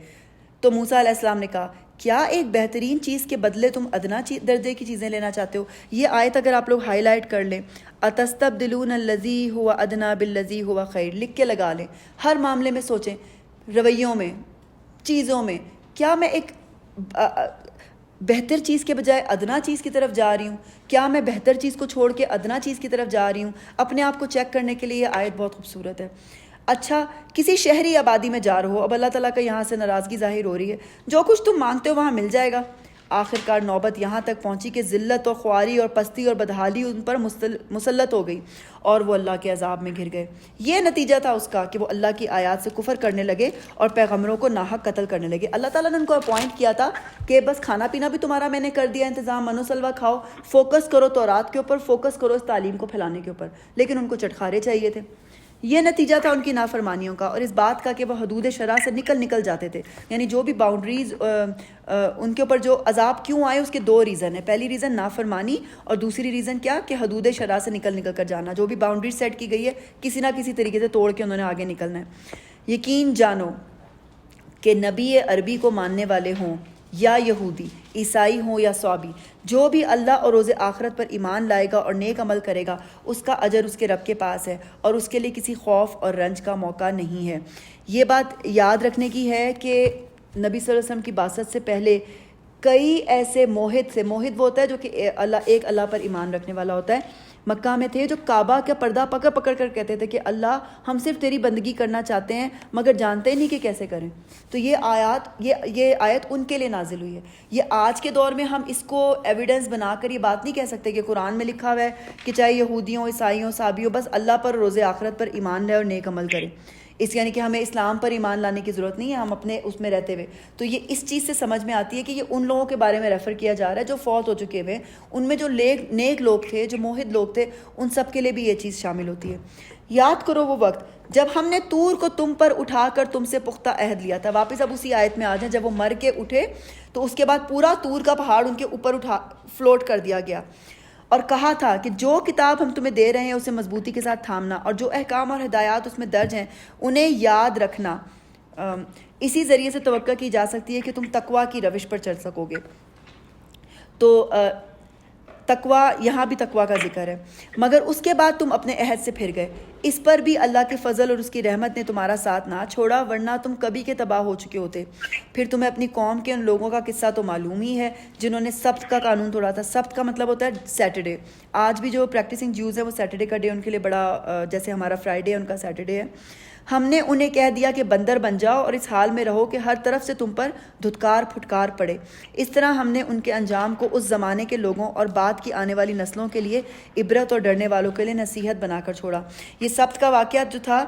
تو موسیٰ علیہ السلام نے کہا کیا ایک بہترین چیز کے بدلے تم ادنا درجے کی چیزیں لینا چاہتے ہو؟ یہ آیت اگر آپ لوگ ہائی لائٹ کر لیں، اتستبدلون الذی هو ادنی بالذی هو خیر، لکھ کے لگا لیں۔ ہر معاملے میں سوچیں، رویوں میں، چیزوں میں، کیا میں ایک بہتر چیز کے بجائے ادنا چیز کی طرف جا رہی ہوں؟ کیا میں بہتر چیز کو چھوڑ کے ادنا چیز کی طرف جا رہی ہوں؟ اپنے آپ کو چیک کرنے کے لیے یہ آیت بہت خوبصورت ہے۔ اچھا، کسی شہری آبادی میں جا رہے ہو، اب اللہ تعالیٰ کا یہاں سے ناراضگی ظاہر ہو رہی ہے، جو کچھ تم مانگتے ہو وہاں مل جائے گا۔ آخرکار نوبت یہاں تک پہنچی کہ ذلت اور خواری اور پستی اور بدحالی ان پر مسلط ہو گئی اور وہ اللہ کے عذاب میں گر گئے۔ یہ نتیجہ تھا اس کا کہ وہ اللہ کی آیات سے کفر کرنے لگے اور پیغمبروں کو ناحق قتل کرنے لگے۔ اللہ تعالیٰ نے ان کو اپوائنٹ کیا تھا کہ بس کھانا پینا بھی تمہارا میں نے کر دیا انتظام، منو سلوا کھاؤ، فوکس کرو تورات کے اوپر، فوکس کرو اس تعلیم کو پھیلانے کے اوپر، لیکن ان کو چٹخارے چاہیے تھے۔ یہ نتیجہ تھا ان کی نافرمانیوں کا اور اس بات کا کہ وہ حدود شرع سے نکل جاتے تھے، یعنی جو بھی باؤنڈریز ان کے اوپر جو عذاب کیوں آئے اس کے 2 ریزن ہیں۔ پہلی ریزن نافرمانی اور دوسری ریزن کیا کہ حدود شرع سے نکل کر جانا، جو بھی باؤنڈری سیٹ کی گئی ہے کسی نہ کسی طریقے سے توڑ کے انہوں نے آگے نکلنا ہے۔ یقین جانو کہ نبی عربی کو ماننے والے ہوں یا یہودی، عیسائی ہوں یا صابی، جو بھی اللہ اور روز آخرت پر ایمان لائے گا اور نیک عمل کرے گا، اس کا اجر اس کے رب کے پاس ہے اور اس کے لیے کسی خوف اور رنج کا موقع نہیں ہے۔ یہ بات یاد رکھنے کی ہے کہ نبی صلی اللہ علیہ وسلم کی بعثت سے پہلے کئی ایسے موحد وہ ہوتا ہے جو کہ ایک اللہ پر ایمان رکھنے والا ہوتا ہے، مکہ میں تھے جو کعبہ کا پردہ پکڑ کر کہتے تھے کہ اللہ ہم صرف تیری بندگی کرنا چاہتے ہیں مگر جانتے نہیں کہ کیسے کریں۔ تو یہ آیت ان کے لیے نازل ہوئی ہے۔ یہ آج کے دور میں ہم اس کو ایویڈنس بنا کر یہ بات نہیں کہہ سکتے کہ قرآن میں لکھا ہوا ہے کہ چاہے یہودیوں، عیسائیوں، صابیوں، بس اللہ پر، روز آخرت پر ایمان لائے اور نیک عمل کریں۔ اس یعنی کہ ہمیں اسلام پر ایمان لانے کی ضرورت نہیں ہے، ہم اپنے اس میں رہتے ہوئے۔ تو یہ اس چیز سے سمجھ میں آتی ہے کہ یہ ان لوگوں کے بارے میں ریفر کیا جا رہا ہے جو فوت ہو چکے ہوئے، ان میں جو نیک لوگ تھے، جو موحد لوگ تھے، ان سب کے لیے بھی یہ چیز شامل ہوتی ہے۔ یاد کرو وہ وقت جب ہم نے طور کو تم پر اٹھا کر تم سے پختہ عہد لیا تھا۔ واپس اب اسی آیت میں آ جائیں، جب وہ مر کے اٹھے تو اس کے بعد پورا طور کا پہاڑ ان کے اوپر فلوٹ کر دیا گیا اور کہا تھا کہ جو کتاب ہم تمہیں دے رہے ہیں اسے مضبوطی کے ساتھ تھامنا اور جو احکام اور ہدایات اس میں درج ہیں انہیں یاد رکھنا۔ اسی ذریعے سے توقع کی جا سکتی ہے کہ تم تقویٰ کی روش پر چل سکو گے۔ تو تقویٰ، یہاں بھی تقویٰ کا ذکر ہے۔ مگر اس کے بعد تم اپنے عہد سے پھر گئے، اس پر بھی اللہ کے فضل اور اس کی رحمت نے تمہارا ساتھ نہ چھوڑا، ورنہ تم کبھی کے تباہ ہو چکے ہوتے۔ پھر تمہیں اپنی قوم کے ان لوگوں کا قصہ تو معلوم ہی ہے جنہوں نے سبت کا قانون توڑا تھا۔ سبت کا مطلب ہوتا ہے سیٹرڈے۔ آج بھی جو پریکٹسنگ جیوز ہیں وہ سیٹرڈے کا ڈے ان کے لیے بڑا، جیسے ہمارا فرائیڈے ان کا سیٹرڈے ہے۔ ہم نے انہیں کہہ دیا کہ بندر بن جاؤ اور اس حال میں رہو کہ ہر طرف سے تم پر دھتکار پھٹکار پڑے. اس طرح ہم نے ان کے انجام کو اس زمانے کے لوگوں اور بعد کی آنے والی نسلوں کے لیے عبرت اور ڈرنے والوں کے لیے نصیحت بنا کر چھوڑا. یہ سبت کا واقعہ جو تھا،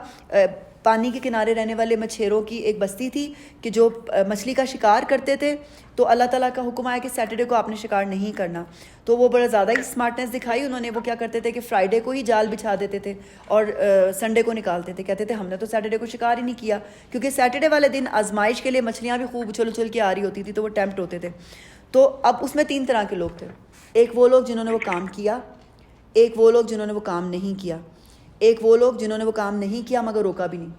پانی کے کنارے رہنے والے مچھیروں کی ایک بستی تھی کہ جو مچھلی کا شکار کرتے تھے، تو اللہ تعالیٰ کا حکم آیا کہ سیٹرڈے کو آپ نے شکار نہیں کرنا. تو وہ بڑا زیادہ ہی اسمارٹنیس دکھائی انہوں نے. وہ کیا کرتے تھے کہ فرائیڈے کو ہی جال بچھا دیتے تھے اور سنڈے کو نکالتے تھے. کہتے تھے ہم نے تو سیٹرڈے کو شکار ہی نہیں کیا، کیونکہ سیٹرڈے والے دن آزمائش کے لیے مچھلیاں بھی خوب اچھل اچھل کے آ رہی ہوتی تھی، تو وہ ٹیمپٹ ہوتے تھے. تو اب اس میں 3 طرح کے لوگ تھے. ایک وہ لوگ جنہوں نے وہ کام کیا، ایک وہ لوگ جنہوں نے وہ کام نہیں کیا، ایک وہ لوگ جنہوں نے وہ کام نہیں کیا مگر روکا بھی نہیں.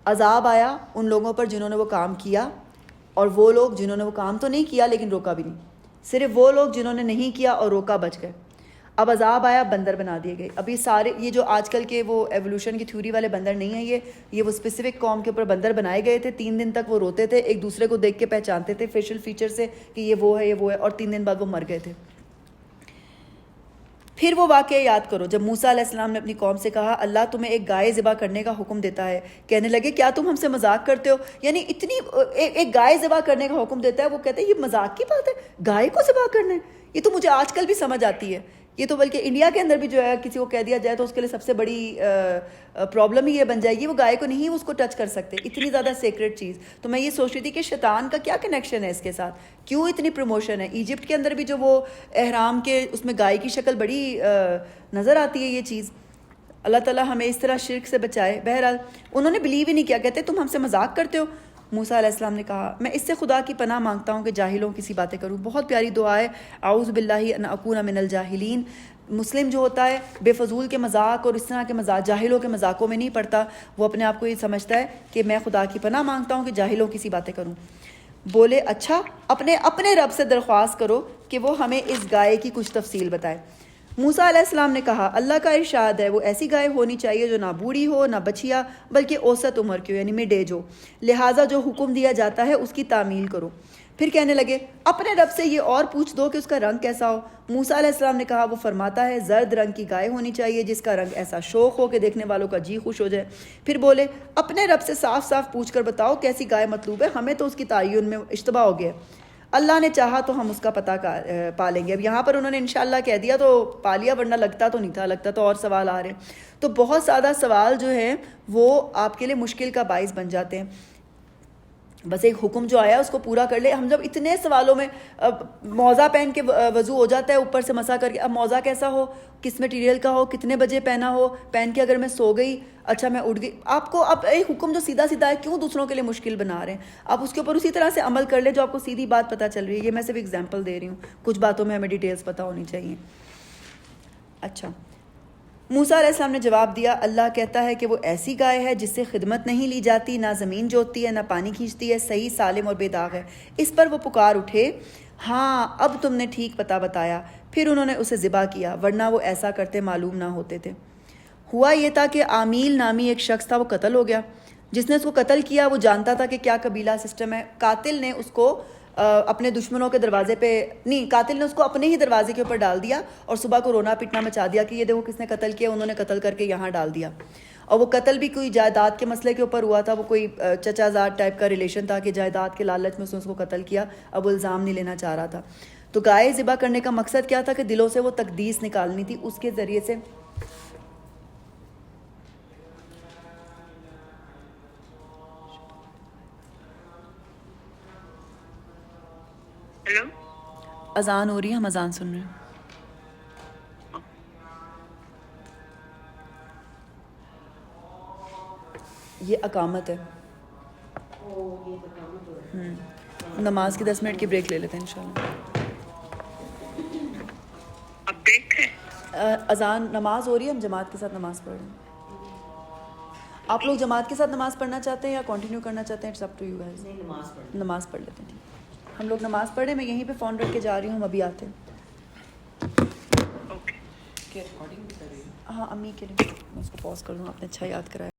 عذاب آیا ان لوگوں پر جنہوں نے وہ کام کیا، اور وہ لوگ جنہوں نے وہ کام تو نہیں کیا لیکن روکا بھی نہیں. صرف وہ لوگ جنہوں نے نہیں کیا اور روکا بچ گئے. اب عذاب آیا، بندر بنا دیے گئے. اب یہ سارے، یہ جو آج کل کے وہ ایولیوشن کی تھیوری والے بندر نہیں ہیں، یہ وہ اسپیسیفک قوم کے اوپر بندر بنائے گئے تھے. 3 دن تک وہ روتے تھے، ایک دوسرے کو دیکھ کے پہچانتے تھے فیشل فیچر سے کہ یہ وہ ہے یہ وہ ہے، اور 3 دن بعد وہ مر گئے تھے. پھر وہ واقعہ یاد کرو جب موسیٰ علیہ السلام نے اپنی قوم سے کہا اللہ تمہیں ایک گائے ذبح کرنے کا حکم دیتا ہے. کہنے لگے کیا تم ہم سے مذاق کرتے ہو؟ یعنی اتنی ایک گائے ذبح کرنے کا حکم دیتا ہے. وہ کہتے ہیں یہ مذاق کی بات ہے، گائے کو ذبح کرنا ہے؟ یہ تو مجھے آج کل بھی سمجھ آتی ہے. یہ تو بلکہ انڈیا کے اندر بھی جو ہے کسی کو کہہ دیا جائے تو اس کے لیے سب سے بڑی پرابلم ہی یہ بن جائے گی، وہ گائے کو نہیں اس کو ٹچ کر سکتے، اتنی زیادہ سیکریٹ چیز. تو میں یہ سوچ رہی تھی کہ شیطان کا کیا کنیکشن ہے اس کے ساتھ، کیوں اتنی پروموشن ہے. ایجپٹ کے اندر بھی جو وہ احرام کے اس میں گائے کی شکل بڑی نظر آتی ہے یہ چیز. اللہ تعالیٰ ہمیں اس طرح شرک سے بچائے. بہرحال انہوں نے بلیو ہی نہیں کیا، کہتے تم ہم سے مذاق کرتے ہو. موسیٰ علیہ السلام نے کہا میں اس سے خدا کی پناہ مانگتا ہوں کہ جاہلوں کی سی باتیں کروں. بہت پیاری دعا ہے، اعوذ باللہ ان اکون من الجاہلین. مسلم جو ہوتا ہے بے فضول کے مذاق اور اس طرح کے مذاق، جاہلوں کے مذاقوں میں نہیں پڑتا. وہ اپنے آپ کو یہ سمجھتا ہے کہ میں خدا کی پناہ مانگتا ہوں کہ جاہلوں کی سی باتیں کروں. بولے اچھا اپنے رب سے درخواست کرو کہ وہ ہمیں اس گائے کی کچھ تفصیل بتائے. موسیٰ علیہ السلام نے کہا اللہ کا ارشاد ہے وہ ایسی گائے ہونی چاہیے جو نہ بوڑھی ہو نہ بچیا بلکہ اوسط عمر کی ہو، یعنی مڈ ایج ہو. لہٰذا جو حکم دیا جاتا ہے اس کی تعمیل کرو. پھر کہنے لگے اپنے رب سے یہ اور پوچھ دو کہ اس کا رنگ کیسا ہو. موسیٰ علیہ السلام نے کہا وہ فرماتا ہے زرد رنگ کی گائے ہونی چاہیے جس کا رنگ ایسا شوق ہو کہ دیکھنے والوں کا جی خوش ہو جائے. پھر بولے اپنے رب سے صاف صاف پوچھ کر بتاؤ کیسی گائے مطلوب ہے، ہمیں تو اس کی تعین میں اشتباہ ہو گیا. اللہ نے چاہا تو ہم اس کا پتہ پا لیں گے. اب یہاں پر انہوں نے انشاءاللہ کہہ دیا تو پا لیا، ورنہ لگتا تو نہیں تھا، لگتا تو اور سوال آ رہے ہیں. تو بہت زیادہ سوال جو ہیں وہ آپ کے لیے مشکل کا باعث بن جاتے ہیں. بس ایک حکم جو آیا اس کو پورا کر لے. ہم جب اتنے سوالوں میں موزہ پہن کے وضو ہو جاتا ہے اوپر سے مسح کر کے، اب موزہ کیسا ہو، کس مٹیریل کا ہو، کتنے بجے پہنا ہو، پہن کے اگر میں سو گئی، اچھا میں اٹھ گئی. آپ کو اب ایک حکم جو سیدھا سیدھا ہے کیوں دوسروں کے لیے مشکل بنا رہے ہیں؟ آپ اس کے اوپر اسی طرح سے عمل کر لیں جو آپ کو سیدھی بات پتہ چل رہی ہے. یہ میں صرف ایگزامپل دے رہی ہوں، کچھ باتوں میں ہمیں ڈیٹیلز پتہ ہونی چاہیے. اچھا موسیٰ علیہ السلام نے جواب دیا اللہ کہتا ہے کہ وہ ایسی گائے ہے جس سے خدمت نہیں لی جاتی، نہ زمین جوتتی ہے نہ پانی کھینچتی ہے، صحیح سالم اور بے داغ ہے. اس پر وہ پکار اٹھے ہاں اب تم نے ٹھیک پتہ بتایا. پھر انہوں نے اسے ذبح کیا ورنہ وہ ایسا کرتے معلوم نہ ہوتے تھے. ہوا یہ تھا کہ عامیل نامی ایک شخص تھا، وہ قتل ہو گیا. جس نے اس کو قتل کیا وہ جانتا تھا کہ کیا قبیلہ سسٹم ہے. قاتل نے اس کو اپنے دشمنوں کے دروازے پہ نہیں، قاتل نے اس کو اپنے ہی دروازے کے اوپر ڈال دیا اور صبح کو رونا پٹنا مچا دیا کہ یہ دیکھو کس نے قتل کیا. انہوں نے قتل کر کے یہاں ڈال دیا. اور وہ قتل بھی کوئی جائیداد کے مسئلے کے اوپر ہوا تھا. وہ کوئی چچا زاد ٹائپ کا ریلیشن تھا کہ جائیداد کے لالچ میں اس کو قتل کیا. اب وہ الزام نہیں لینا چاہ رہا تھا. تو گائے ذبح کرنے کا مقصد کیا تھا کہ دلوں سے وہ تقدیس نکالنی تھی، اس کے ذریعے سے ہیلو اذان ہو رہی ہے، ہم اذان سن رہے ہیں. یہ اقامت ہے. نماز کی 10 منٹ کی بریک لے لیتے ہیں انشاءاللہ. اب بریک ہے؟ اذان نماز ہو رہی ہے، ہم جماعت کے ساتھ نماز پڑھ رہے ہیں. آپ لوگ جماعت کے ساتھ نماز پڑھنا چاہتے ہیں یا کنٹینیو کرنا چاہتے ہیں؟ It's up to you guys. نماز پڑھ لیتے ہیں. ہم لوگ نماز پڑھیں، میں یہیں پہ فون رکھ کے جا رہی ہوں، ہم ابھی آتے ہیں. اوکے. ہاں امی کے لیے میں اس کو پاز کر لوں، آپ نے اچھا یاد کرایا.